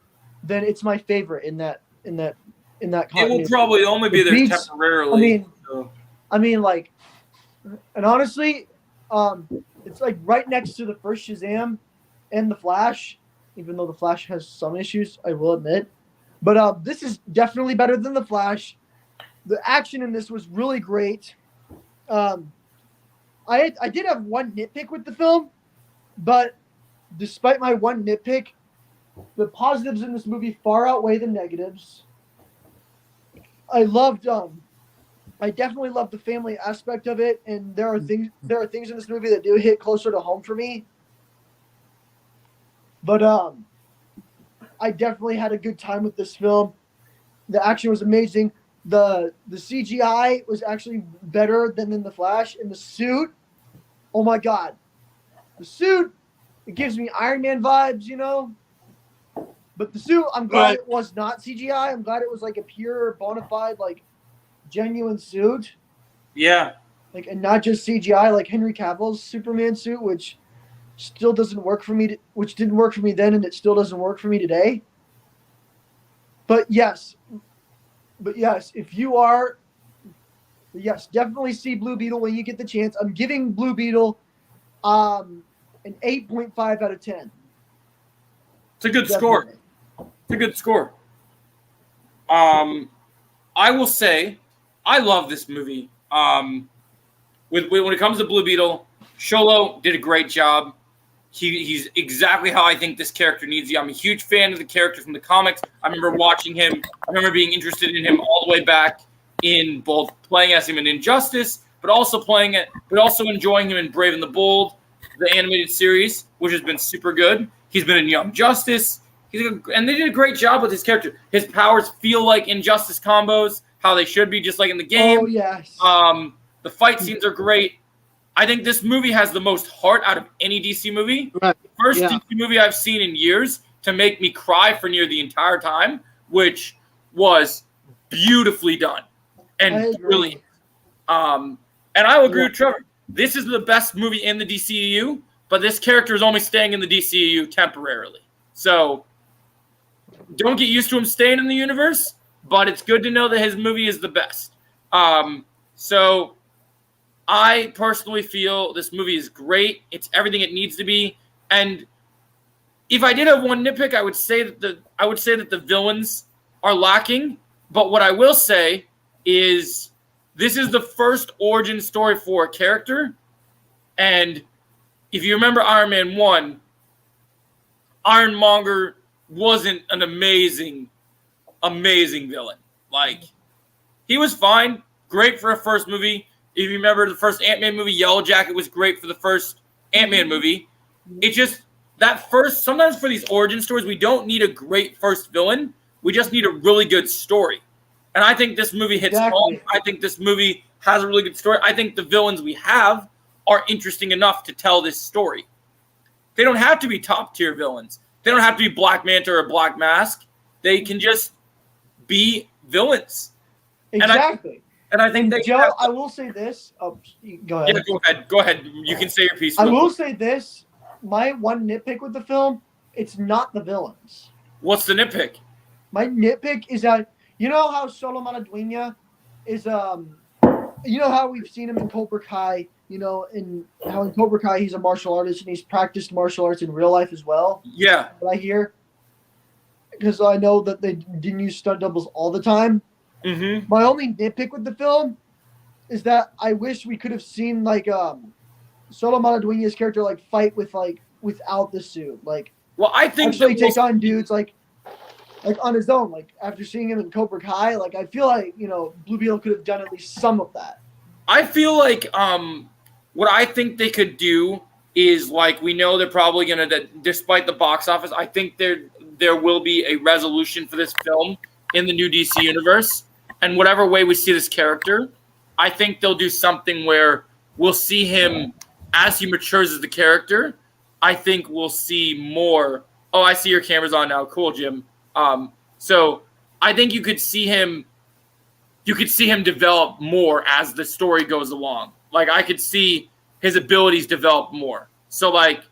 then it's my favorite in that continuity. It will probably only be there temporarily. And honestly, It's like right next to the first Shazam and the Flash, even though the Flash has some issues, I will admit. But this is definitely better than the Flash. The action in this was really great. I did have one nitpick with the film, but despite my one nitpick, the positives in this movie far outweigh the negatives. I definitely loved the family aspect of it, and there are things in this movie that do hit closer to home for me. But I definitely had a good time with this film. The action was amazing. The CGI was actually better than in the Flash. And the suit, oh my god, the suit, it gives me Iron Man vibes, you know. But the suit, I'm glad it was not CGI. I'm glad it was like a pure, bona fide, like genuine suit. Yeah. Like, and not just CGI like Henry Cavill's Superman suit, which still doesn't work for me. Which didn't work for me then, and it still doesn't work for me today. But yes, definitely see Blue Beetle when you get the chance. I'm giving Blue Beetle an 8.5 out of 10. It's a good Definitely. score. It's a good score. I will say, I love this movie. When it comes to Blue Beetle, Xolo did a great job. He's exactly how I think this character needs to be. I'm a huge fan of the character from the comics. I remember watching him. I remember being interested in him all the way back in both playing as him in Injustice, but also enjoying him in Brave and the Bold, the animated series, which has been super good. He's been in Young Justice. And they did a great job with his character. His powers feel like Injustice combos, how they should be, just like in the game. Oh, yes. The fight scenes are great. I think this movie has the most heart out of any DC movie. Right. First Yeah. DC movie I've seen in years to make me cry for near the entire time, which was beautifully done I and agree. brilliant. And I will agree with Trevor. This is the best movie in the DCEU, but this character is only staying in the DCEU temporarily. So don't get used to him staying in the universe, but it's good to know that his movie is the best. So I personally feel this movie is great. It's everything it needs to be. And if I did have one nitpick, I would say that the villains are lacking. But what I will say is this is the first origin story for a character. And if you remember Iron Man 1, Ironmonger wasn't an amazing villain. Like, he was fine, great for a first movie. If you remember the first Ant-Man movie, Yellow Jacket was great for the first Ant-Man movie. It's just that sometimes for these origin stories, we don't need a great first villain. We just need a really good story. And I think this movie hits home. I think this movie has a really good story. I think the villains we have are interesting enough to tell this story. They don't have to be top-tier villains. They don't have to be Black Manta or Black Mask. They can just be villains. Exactly. And I think Joe, I will say this. Oh, go ahead. Yeah, go ahead. You can say your piece. I will say this. My one nitpick with the film, it's not the villains. What's the nitpick? My nitpick is that, you know how Solo Maladuena is, you know how we've seen him in Cobra Kai, you know, and how in Cobra Kai he's a martial artist and he's practiced martial arts in real life as well. Yeah. What I hear. Because I know that they didn't use stunt doubles all the time. Mm-hmm. My only nitpick with the film is that I wish we could have seen like Solo Maladuena's character like fight with like without the suit, like well, I think actually take on dudes like on his own. Like after seeing him in Cobra Kai, like I feel like Blue Beetle could have done at least some of that. I feel like what I think they could do is like we know they're probably gonna, despite the box office, I think there will be a resolution for this film in the new DC universe. And whatever way we see this character, I think they'll do something where we'll see him as he matures as the character. I think we'll see more. Oh, I see your camera's on now. Cool, Jim. So I think you could see him develop more as the story goes along. Like I could see his abilities develop more. So like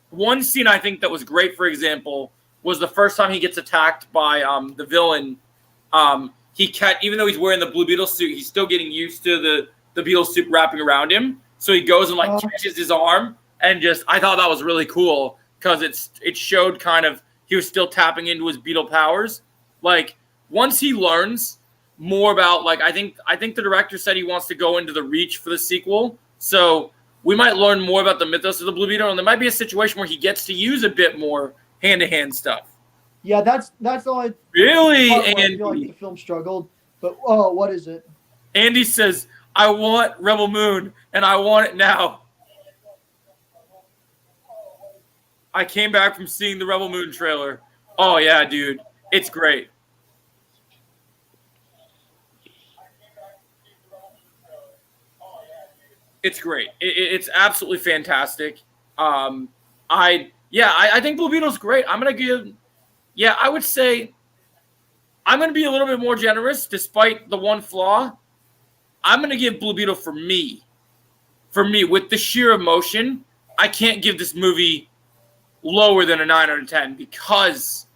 one scene I think that was great, for example, was the first time he gets attacked by the villain. Even though he's wearing the Blue Beetle suit, he's still getting used to the Beetle suit wrapping around him. So he goes and like Oh. catches his arm, and just I thought that was really cool because it showed kind of he was still tapping into his beetle powers. Like once he learns more about like I think the director said he wants to go into the Reach for the sequel, so we might learn more about the mythos of the Blue Beetle, and there might be a situation where he gets to use a bit more hand-to-hand stuff. Yeah, that's the only Really, part where I Andy? feel like the film struggled. But oh, what is it? Andy says, I want Rebel Moon, and I want it now. I came back from seeing the Rebel Moon trailer. Oh, yeah, dude. It's great. It's great. It's absolutely fantastic. I think Blue Beetle's great. I'm going to give, I would say I'm going to be a little bit more generous despite the one flaw. I'm going to give Blue Beetle for me, with the sheer emotion. I can't give this movie lower than a 9 out of 10 because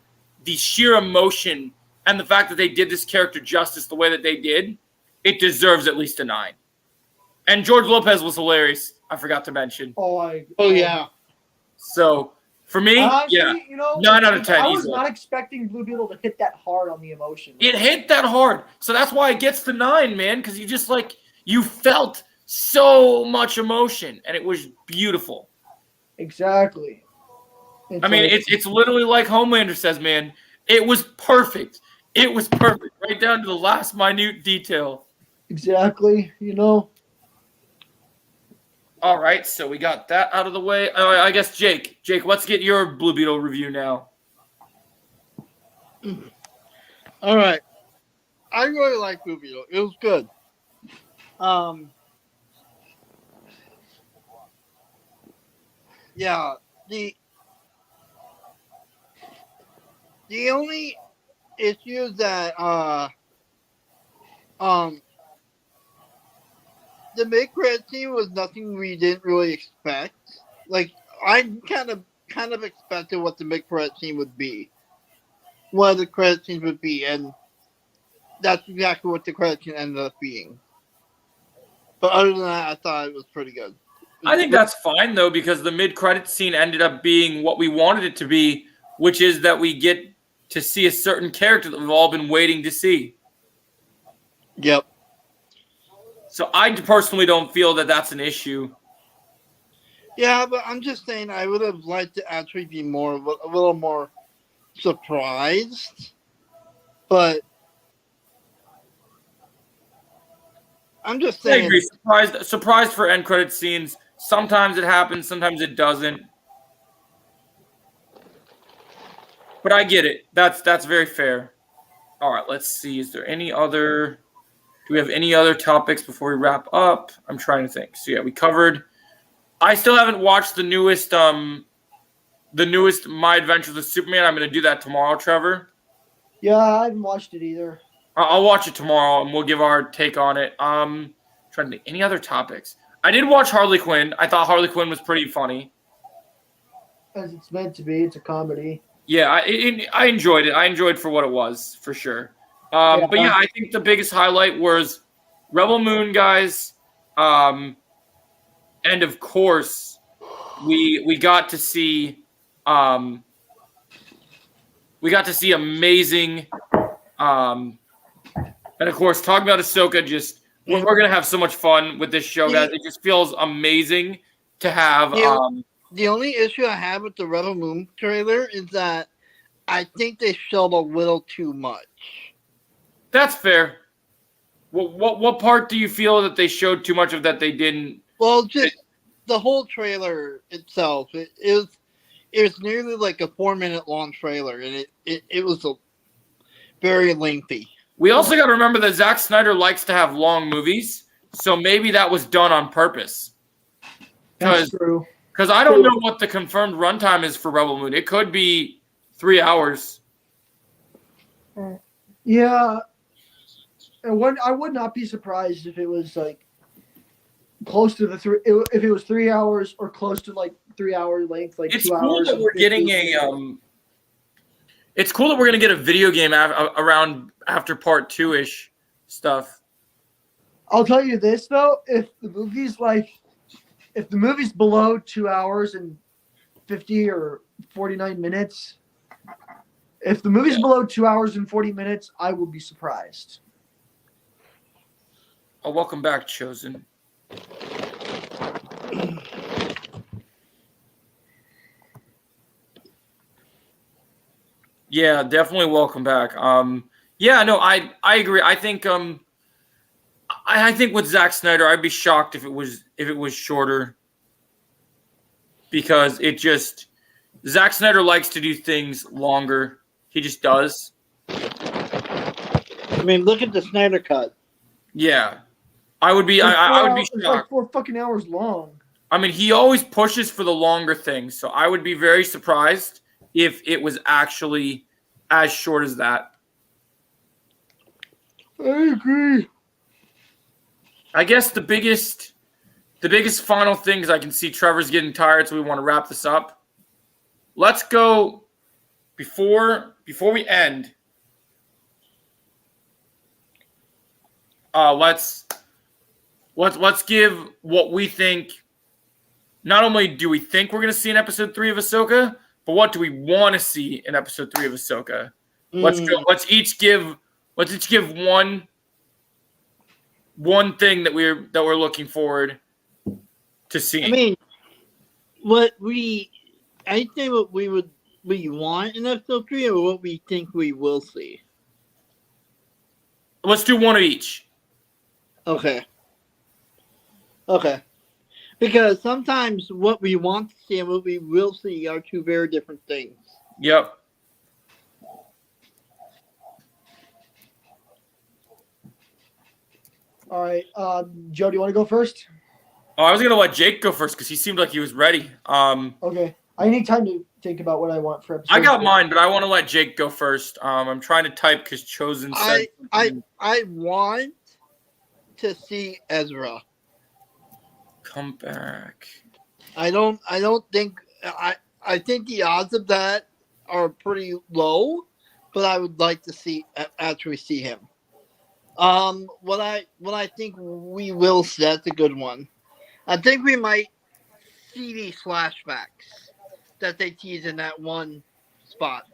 the sheer emotion and the fact that they did this character justice the way that they did, it deserves at least a 9. And George Lopez was hilarious. I forgot to mention. Oh yeah. So for me, Honestly, yeah, you know, 9 out of 10. I was easily. not expecting Blue Beetle to hit that hard on the emotion. It hit that hard. So that's why it gets the 9, man, because you just like, you felt so much emotion, and it was beautiful. Exactly. I mean, it's literally like Homelander says, man. It was perfect. It was perfect, right down to the last minute detail. Exactly, you know. All right, so we got that out of the way. I guess Jake, let's get your Blue Beetle review now. All right. I really like Blue Beetle. It was good. Yeah, the only issue that the mid-credit scene was nothing we didn't really expect. Like I kind of expected what the mid-credit scene would be. What the credit scenes would be, and that's exactly what the credit scene ended up being. But other than that, I thought it was pretty good. I think that's fine, though, because the mid-credit scene ended up being what we wanted it to be, which is that we get to see a certain character that we've all been waiting to see. Yep. So I personally don't feel that that's an issue. Yeah, but I'm just saying I would have liked to actually be a little more surprised. But I'm just I saying. agree. Surprised for end credit scenes. Sometimes it happens, sometimes it doesn't. But I get it. That's very fair. All right, let's see. Is there any other? Do we have any other topics before we wrap up? I'm trying to think. So yeah, we covered. I still haven't watched the newest My Adventures with Superman. I'm going to do that tomorrow, Trevor. Yeah, I haven't watched it either. I'll watch it tomorrow, and we'll give our take on it. Trying to think. Any other topics? I did watch Harley Quinn. I thought Harley Quinn was pretty funny. As it's meant to be. It's a comedy. Yeah, I enjoyed it. I enjoyed for what it was, for sure. But yeah, I think the biggest highlight was Rebel Moon, guys. And of course, we got to see amazing. And of course, talking about Ahsoka, we're gonna have so much fun with this show, guys. It just feels amazing to have. The only issue I have with the Rebel Moon trailer is that I think they showed a little too much. That's fair. What part do you feel that they showed too much of that they didn't? Well, just the whole trailer itself. It was nearly like a 4-minute long trailer, and it was very lengthy. We also got to remember that Zack Snyder likes to have long movies, so maybe that was done on purpose. That's true. Because I don't know what the confirmed runtime is for Rebel Moon. It could be 3 hours. Yeah. And I would not be surprised if it was like close to if it was 3 hours or close to like 3 hour length, like It's 2 cool hours. that we're getting It's cool that we're gonna get a video game around after part 2-ish stuff. I'll tell you this though, if the movie's like if the movie's below 2 hours and 50 or 49 minutes, if the movie's below 2 hours and 40 minutes, I will be surprised. Oh, welcome back, Chosen. Yeah, definitely welcome back. Yeah, no, I agree. I think I think with Zack Snyder, I'd be shocked if it was shorter, because Zack Snyder likes to do things longer. He just does. I mean, look at the Snyder Cut. Yeah, I would be. I would be It's like shocked. 4 fucking hours long. I mean, he always pushes for the longer things, so I would be very surprised if it was actually as short as that. I agree. I guess the biggest final thing is I can see Trevor's getting tired, so we want to wrap this up. Let's go before we end. Let's give what we think. Not only do we think we're going to see in episode 3 of Ahsoka, but what do we want to see in episode 3 of Ahsoka? Let's go. Let's each give one thing that we're looking forward to seeing. I mean, I think what we want in episode 3, or what we think we will see. Let's do one of each. Okay. Because sometimes what we want to see and what we will see are two very different things. Yep. All right, Joe, do you want to go first? Oh, I was gonna let Jake go first because he seemed like he was ready. Okay. I need time to think about what I want for episode. I got 3. mine, but I want to let Jake go first. I'm trying to type because Chosen said. I want to see Ezra. Come back. I think the odds of that are pretty low, but I would like to actually see him. What I think we will see, that's a good one. I think we might see these flashbacks that they tease in that one spot.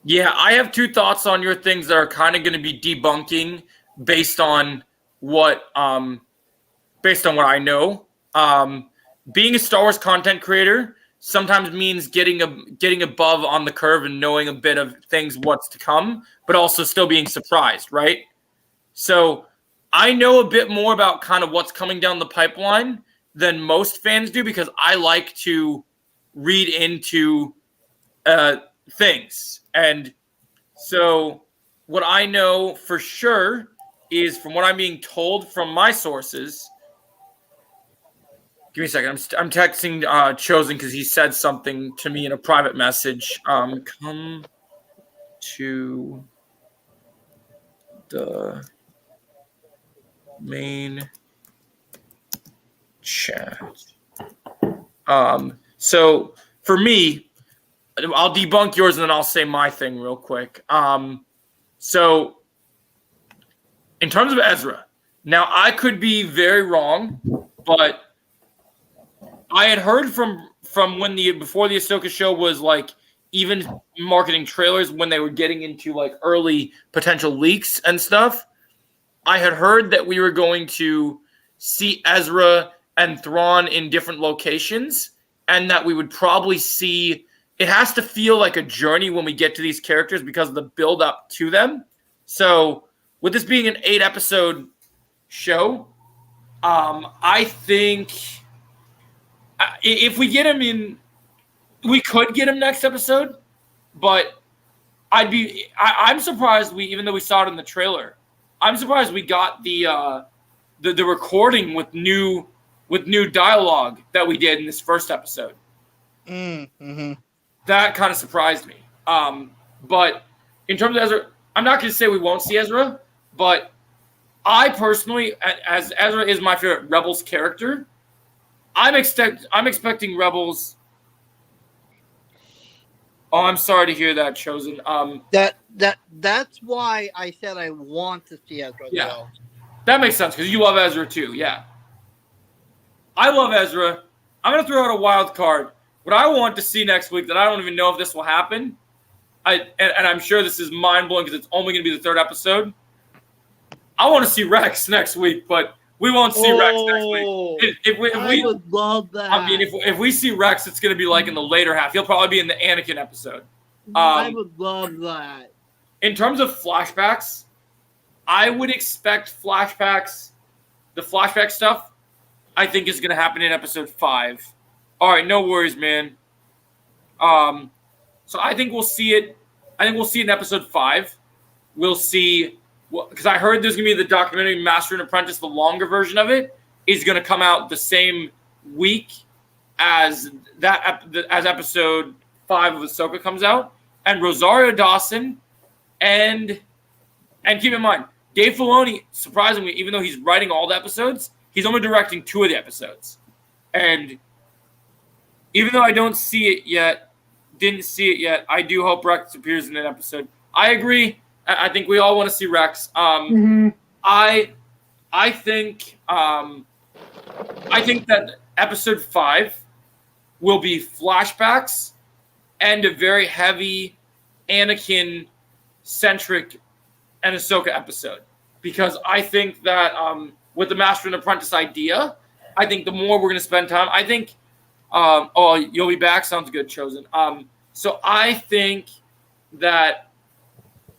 Yeah, I have two thoughts on your things that are kind of going to be debunking based on what I know. Being a Star Wars content creator sometimes means getting above on the curve and knowing a bit of things, what's to come, but also still being surprised, right? So I know a bit more about kind of what's coming down the pipeline than most fans do because I like to read into things. And so what I know for sure is, from what I'm being told from my sources. Give me a second. I'm texting Chosen because he said something to me in a private message. Come to the main chat. So for me, I'll debunk yours and then I'll say my thing real quick. So in terms of Ezra, now I could be very wrong, but I had heard from when before the Ahsoka show was like even marketing trailers when they were getting into like early potential leaks and stuff. I had heard that we were going to see Ezra and Thrawn in different locations, and that we would probably see. It has to feel like a journey when we get to these characters because of the build up to them. So with this being an 8-episode show, I think if we get him in, we could get him next episode, but I'm surprised even though we saw it in the trailer, I'm surprised we got the recording with new dialogue that we did in this first episode. Mm-hmm. That kind of surprised me. But in terms of Ezra, I'm not going to say we won't see Ezra, but I personally, as Ezra is my favorite Rebels character, I'm expecting Rebels. Oh, I'm sorry to hear that, Chosen. That's why I said I want to see Ezra. Yeah, that makes sense because you love Ezra too. Yeah. I love Ezra. I'm going to throw out a wild card. What I want to see next week that I don't even know if this will happen, and I'm sure this is mind-blowing because it's only going to be the 3rd episode. I want to see Rex next week, but we won't see Rex next week. If I we would love that. I mean, if we see Rex, it's going to be like in the later half. He'll probably be in the Anakin episode. I would love that. In terms of flashbacks, I would expect flashbacks. The flashback stuff, I think, is going to happen in episode 5. All right, no worries, man. So I think we'll see it. I think we'll see it in episode 5. We'll see, because I heard there's going to be the documentary Master and Apprentice, the longer version of it, is going to come out the same week as episode 5 of Ahsoka comes out. And Rosario Dawson and keep in mind, Dave Filoni, surprisingly, even though he's writing all the episodes, he's only directing 2 of the episodes. And even though I didn't see it yet, I do hope Rex appears in an episode. I agree. I think we all want to see Rex. I think that episode 5 will be flashbacks and a very heavy Anakin-centric and Ahsoka episode. Because I think that with the Master and Apprentice idea, I think the more we're going to spend time, I think, you'll be back. Sounds good, Chosen. So I think that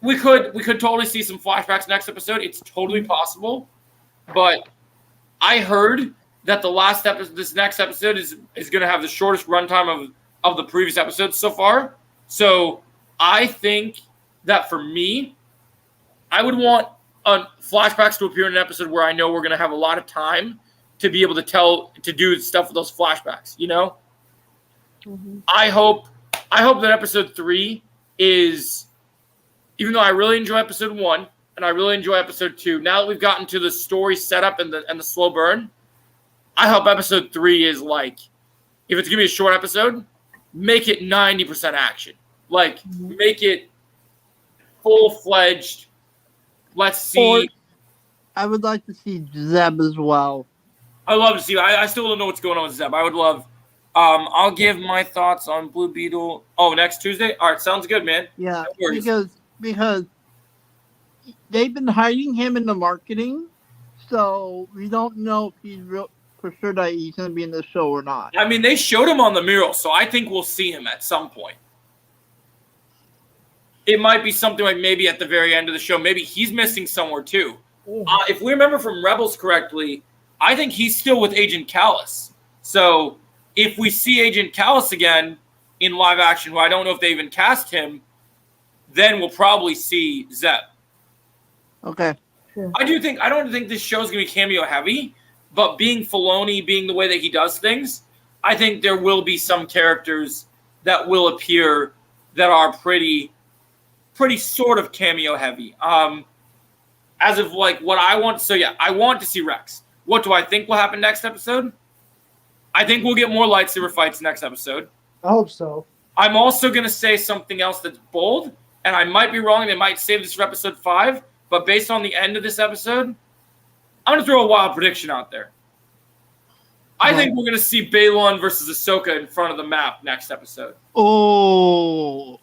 we could totally see some flashbacks next episode. It's totally possible. But I heard that this next episode is going to have the shortest runtime of the previous episodes so far. So I think that for me, I would want flashbacks to appear in an episode where I know we're going to have a lot of time to be able to do stuff with those flashbacks, you know? Mm-hmm. I hope that episode 3 is, even though I really enjoy episode 1 and I really enjoy episode 2, now that we've gotten to the story setup and the slow burn, I hope episode 3 is like, if it's going to be a short episode, make it 90% action. Like, make it full-fledged. Let's see. I would like to see Zeb as well. I love to see. I still don't know what's going on with Zeb. I would love. I'll give my thoughts on Blue Beetle. Oh, next Tuesday. All right, sounds good, man. Yeah, No worries. because they've been hiding him in the marketing, so we don't know if he's for sure that he's going to be in the show or not. I mean, they showed him on the mural, so I think we'll see him at some point. It might be something like maybe at the very end of the show. Maybe he's missing somewhere too. If we remember from Rebels correctly, I think he's still with Agent Kallus. So if we see Agent Kallus again in live action, who I don't know if they even cast him, then we'll probably see Zeb. Okay. Sure. I don't think this show's going to be cameo heavy, but being Filoni, being the way that he does things, I think there will be some characters that will appear that are pretty sort of cameo heavy. As of like what I want. So yeah, I want to see Rex. What do I think will happen next episode? I think we'll get more lightsaber fights next episode. I hope so. I'm also going to say something else that's bold, and I might be wrong. They might save this for episode 5, but based on the end of this episode, I'm going to throw a wild prediction out there. I think we're going to see Baylan versus Ahsoka in front of the map next episode. Oh.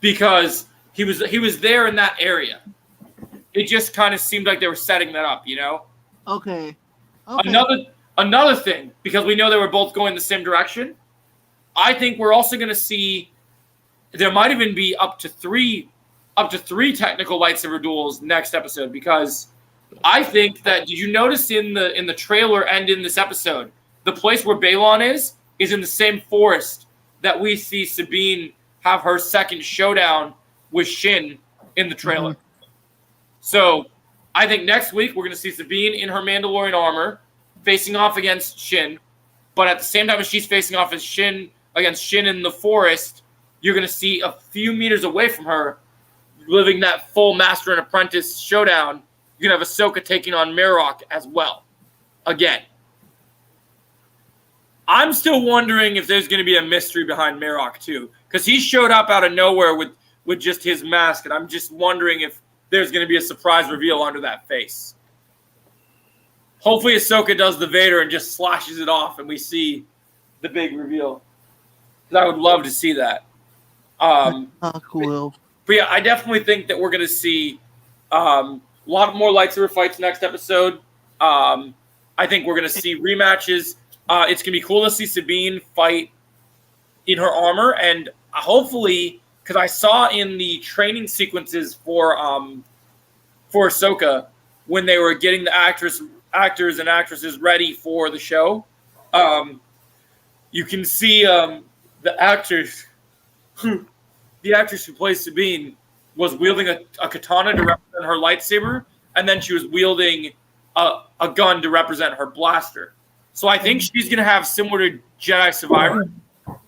Because he was there in that area. It just kind of seemed like they were setting that up, you know? Okay. Another thing, because we know they were both going the same direction, I think we're also going to see there might even be up to three technical lightsaber duels next episode, because I think that, did you notice in the trailer and in this episode, the place where Baylan is in the same forest that we see Sabine have her second showdown with Shin in the trailer. Mm-hmm. So I think next week we're going to see Sabine in her Mandalorian armor facing off against Shin, but at the same time as she's facing off against Shin in the forest, you're going to see a few meters away from her living that full Master and Apprentice showdown. You're going to have Ahsoka taking on Marok as well. Again. I'm still wondering if there's going to be a mystery behind Marok too, because he showed up out of nowhere with just his mask, and I'm just wondering if there's going to be a surprise reveal under that face. hopefully Ahsoka does the Vader and just slashes it off, and we see the big reveal. Because I would love to see that. Cool. But yeah, I definitely think that we're going to see a lot more lightsaber fights next episode. I think we're going to see rematches. It's going to be cool to see Sabine fight in her armor, and hopefully, because I saw in the training sequences for Ahsoka when they were getting the actors and actresses ready for the show, you can see the actress who plays Sabine was wielding a katana to represent her lightsaber, and then she was wielding a gun to represent her blaster. So I think she's going to have similar to Jedi Survivor.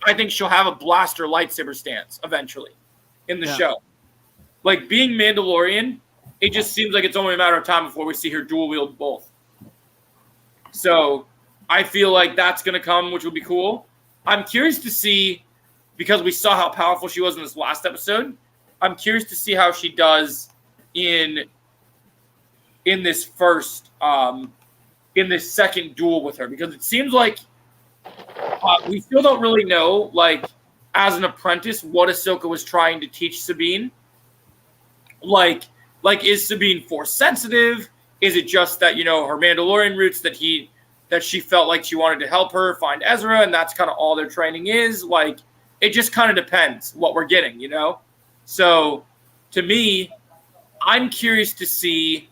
I think she'll have a blaster lightsaber stance eventually in the show. Like being Mandalorian, it just seems like it's only a matter of time before we see her dual wield both. So I feel like that's going to come, which will be cool. I'm curious to see, because we saw how powerful she was in this last episode, I'm curious to see how she does in this first in this second duel with her, because it seems like we still don't really know, like, as an apprentice, what Ahsoka was trying to teach Sabine. Like is Sabine force sensitive? Is it just that, you know, her Mandalorian roots that she felt like she wanted to help her find Ezra, and that's kind of all their training is? Like, it just kind of depends what we're getting, you know? So, to me, I'm curious to see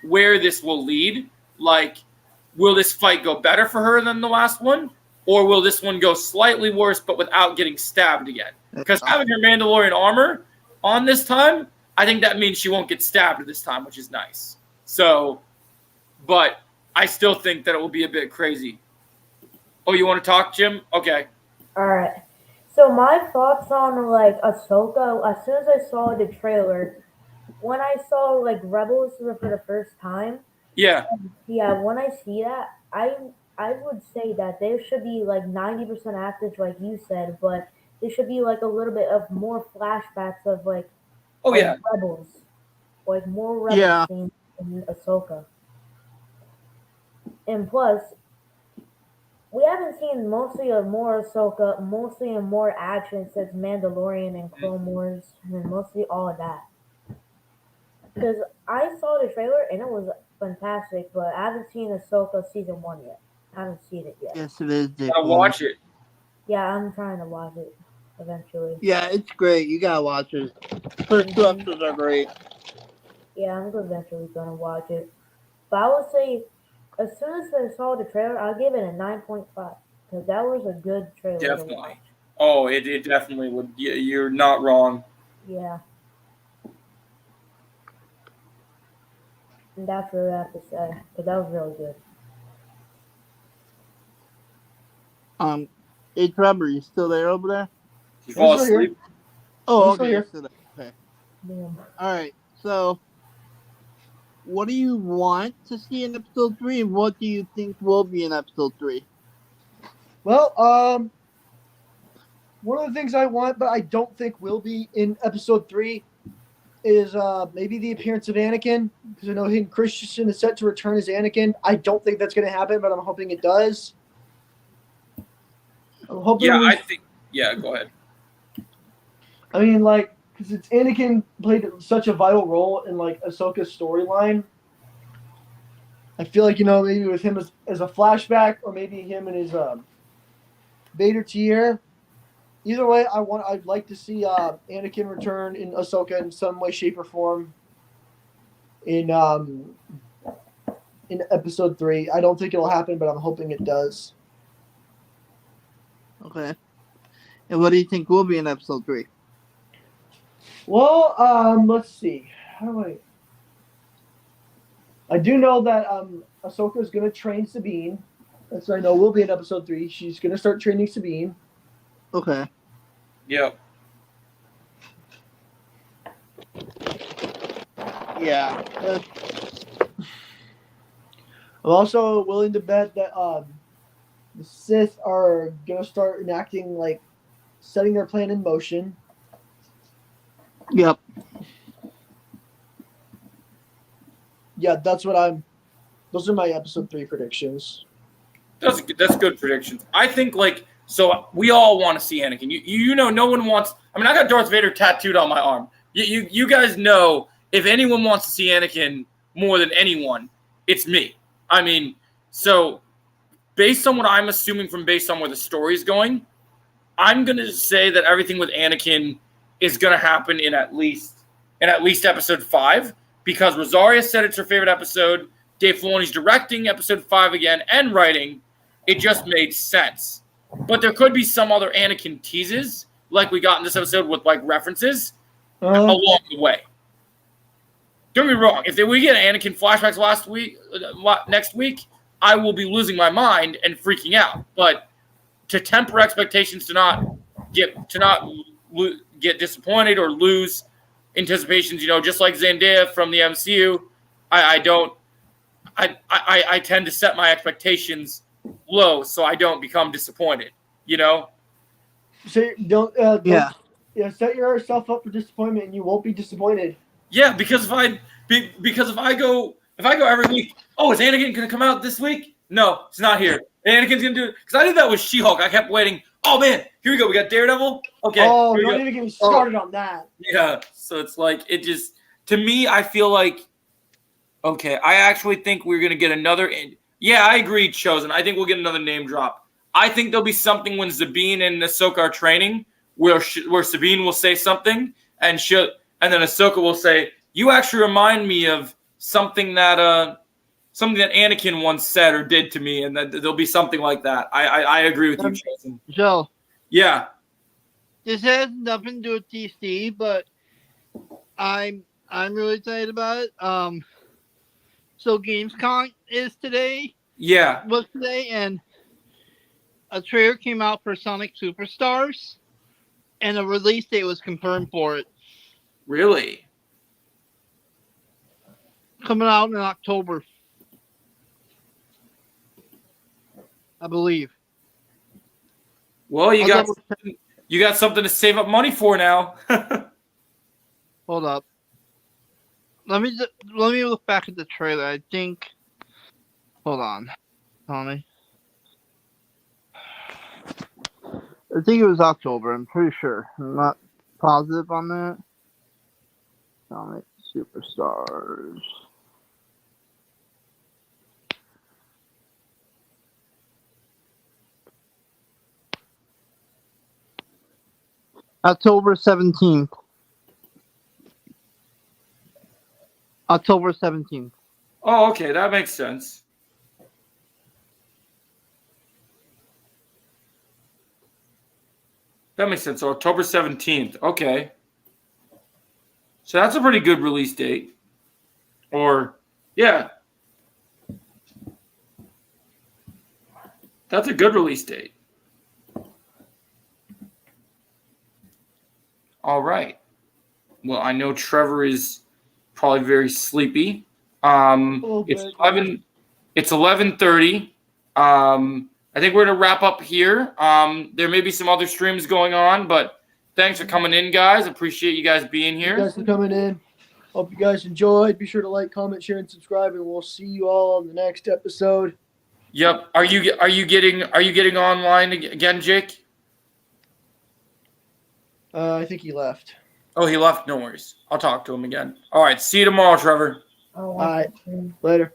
where this will lead. Like, will this fight go better for her than the last one? Or will this one go slightly worse but without getting stabbed again? Because having her Mandalorian armor on this time, I think that means she won't get stabbed this time, which is nice. So, but I still think that it will be a bit crazy. Oh, you want to talk, Jim? Okay. All right. So my thoughts on like Ahsoka. As soon as I saw the trailer, when I saw like Rebels for the first time, Yeah. when I see that, I would say that there should be like 90% actors, like you said, but there should be like a little bit of more flashbacks of like Oh, yeah. Rebels, like more Rebels scenes in Ahsoka. And plus, we haven't seen mostly of more Ahsoka, mostly in more action since Mandalorian and Clone Wars, and mostly all of that. Because I saw the trailer and it was fantastic, but I haven't seen Ahsoka season 1 yet. I haven't seen it yet. Yes, it is. I'll watch it. Yeah, I'm trying to watch it eventually. Yeah, it's great. You gotta watch it. First two episodes are great. Yeah, I'm eventually gonna watch it. But I would say, as soon as I saw the trailer, I'll give it a 9.5 because that was a good trailer. Definitely. To watch. Oh, it definitely would. You're not wrong. Yeah. And that's what I have to say, because that was really good. Hey Trevor, you still there over there? You fall I'm still here. asleep? Oh, I'm still okay. here. Still there. Okay. Yeah. All right. So, what do you want to see in episode 3, and what do you think will be in episode 3? Well, one of the things I want, but I don't think will be in episode 3, is maybe the appearance of Anakin, because I know Hayden Christensen is set to return as Anakin. I don't think that's going to happen, but I'm hoping it does. I'm hoping. Yeah, I think. Yeah, go ahead. I mean, like, because it's Anakin played such a vital role in like Ahsoka's storyline. I feel like, you know, maybe with him as a flashback, or maybe him and his Vader tier. Either way, I'd like to see Anakin return in Ahsoka in some way, shape, or form in episode 3. I don't think it'll happen, but I'm hoping it does. Okay. And what do you think will be in episode 3? Well, let's see. How do I do know that Ahsoka is going to train Sabine. That's what I know will be in episode 3. She's going to start training Sabine. Okay. Yep. Yeah. I'm also willing to bet that the Sith are going to start enacting, like, setting their plan in motion. Yep. Yeah, that's what I'm Those are my episode 3 predictions. That's good predictions. I think so we all want to see Anakin. You know, no one wants. I mean, I got Darth Vader tattooed on my arm. You guys know if anyone wants to see Anakin more than anyone, it's me. I mean, so based on what I'm assuming based on where the story's going, I'm gonna say that everything with Anakin is gonna happen in at least episode 5 because Rosaria said it's her favorite episode. Dave Filoni's directing episode 5 again and writing. It just made sense. But there could be some other Anakin teases, like we got in this episode with references along the way. Don't get me wrong. If we get Anakin flashbacks next week, I will be losing my mind and freaking out. But to temper expectations, to not get disappointed or lose anticipations, just like Zendaya from the MCU, I tend to set my expectations low so I don't become disappointed. So don't set yourself up for disappointment, and you won't be disappointed. Yeah, because if I go every week, oh, is Anakin gonna come out this week? No, it's not here. Anakin's gonna do it because I did that with She-Hulk. I kept waiting. Oh man, here we go. We got Daredevil. Okay. Oh, don't even get me started on that. Yeah. So it's it just to me, I feel like okay. I actually think we're gonna get another. Yeah, I agree, Chosen. I think we'll get another name drop. I think there'll be something when Sabine and Ahsoka are training, where Sabine will say something, and then Ahsoka will say, "You actually remind me of something that Anakin once said or did to me," and that there'll be something like that. I agree with you, Chosen. Joe. Yeah. This has nothing to do with DC, but I'm really excited about it. So Gamescom is today. Yeah. Was today, and a trailer came out for Sonic Superstars, and a release date was confirmed for it. Really? Coming out in October, I believe. Well, you got something to save up money for now. Hold up. Let me look back at the trailer. I think. Hold on, Tommy. I think it was October. I'm pretty sure. I'm not positive on that. Sonic Superstars. October 17th. October 17th. Oh, okay. That makes sense. That makes sense. So October 17th. Okay. So that's a pretty good release date. Or, yeah. That's a good release date. All right. Well, I know Trevor is probably very sleepy. It's 11:30. I think we're gonna wrap up here. There may be some other streams going on, but thanks for coming in, guys. Appreciate you guys being here. Thank you guys for coming in. Hope you guys enjoyed. Be sure to like, comment, share, and subscribe, and we'll see you all on the next episode. Yep. Are you getting online again, Jake? I think he left. Oh, he left. No worries. I'll talk to him again. All right. See you tomorrow, Trevor. Oh, All right. Later.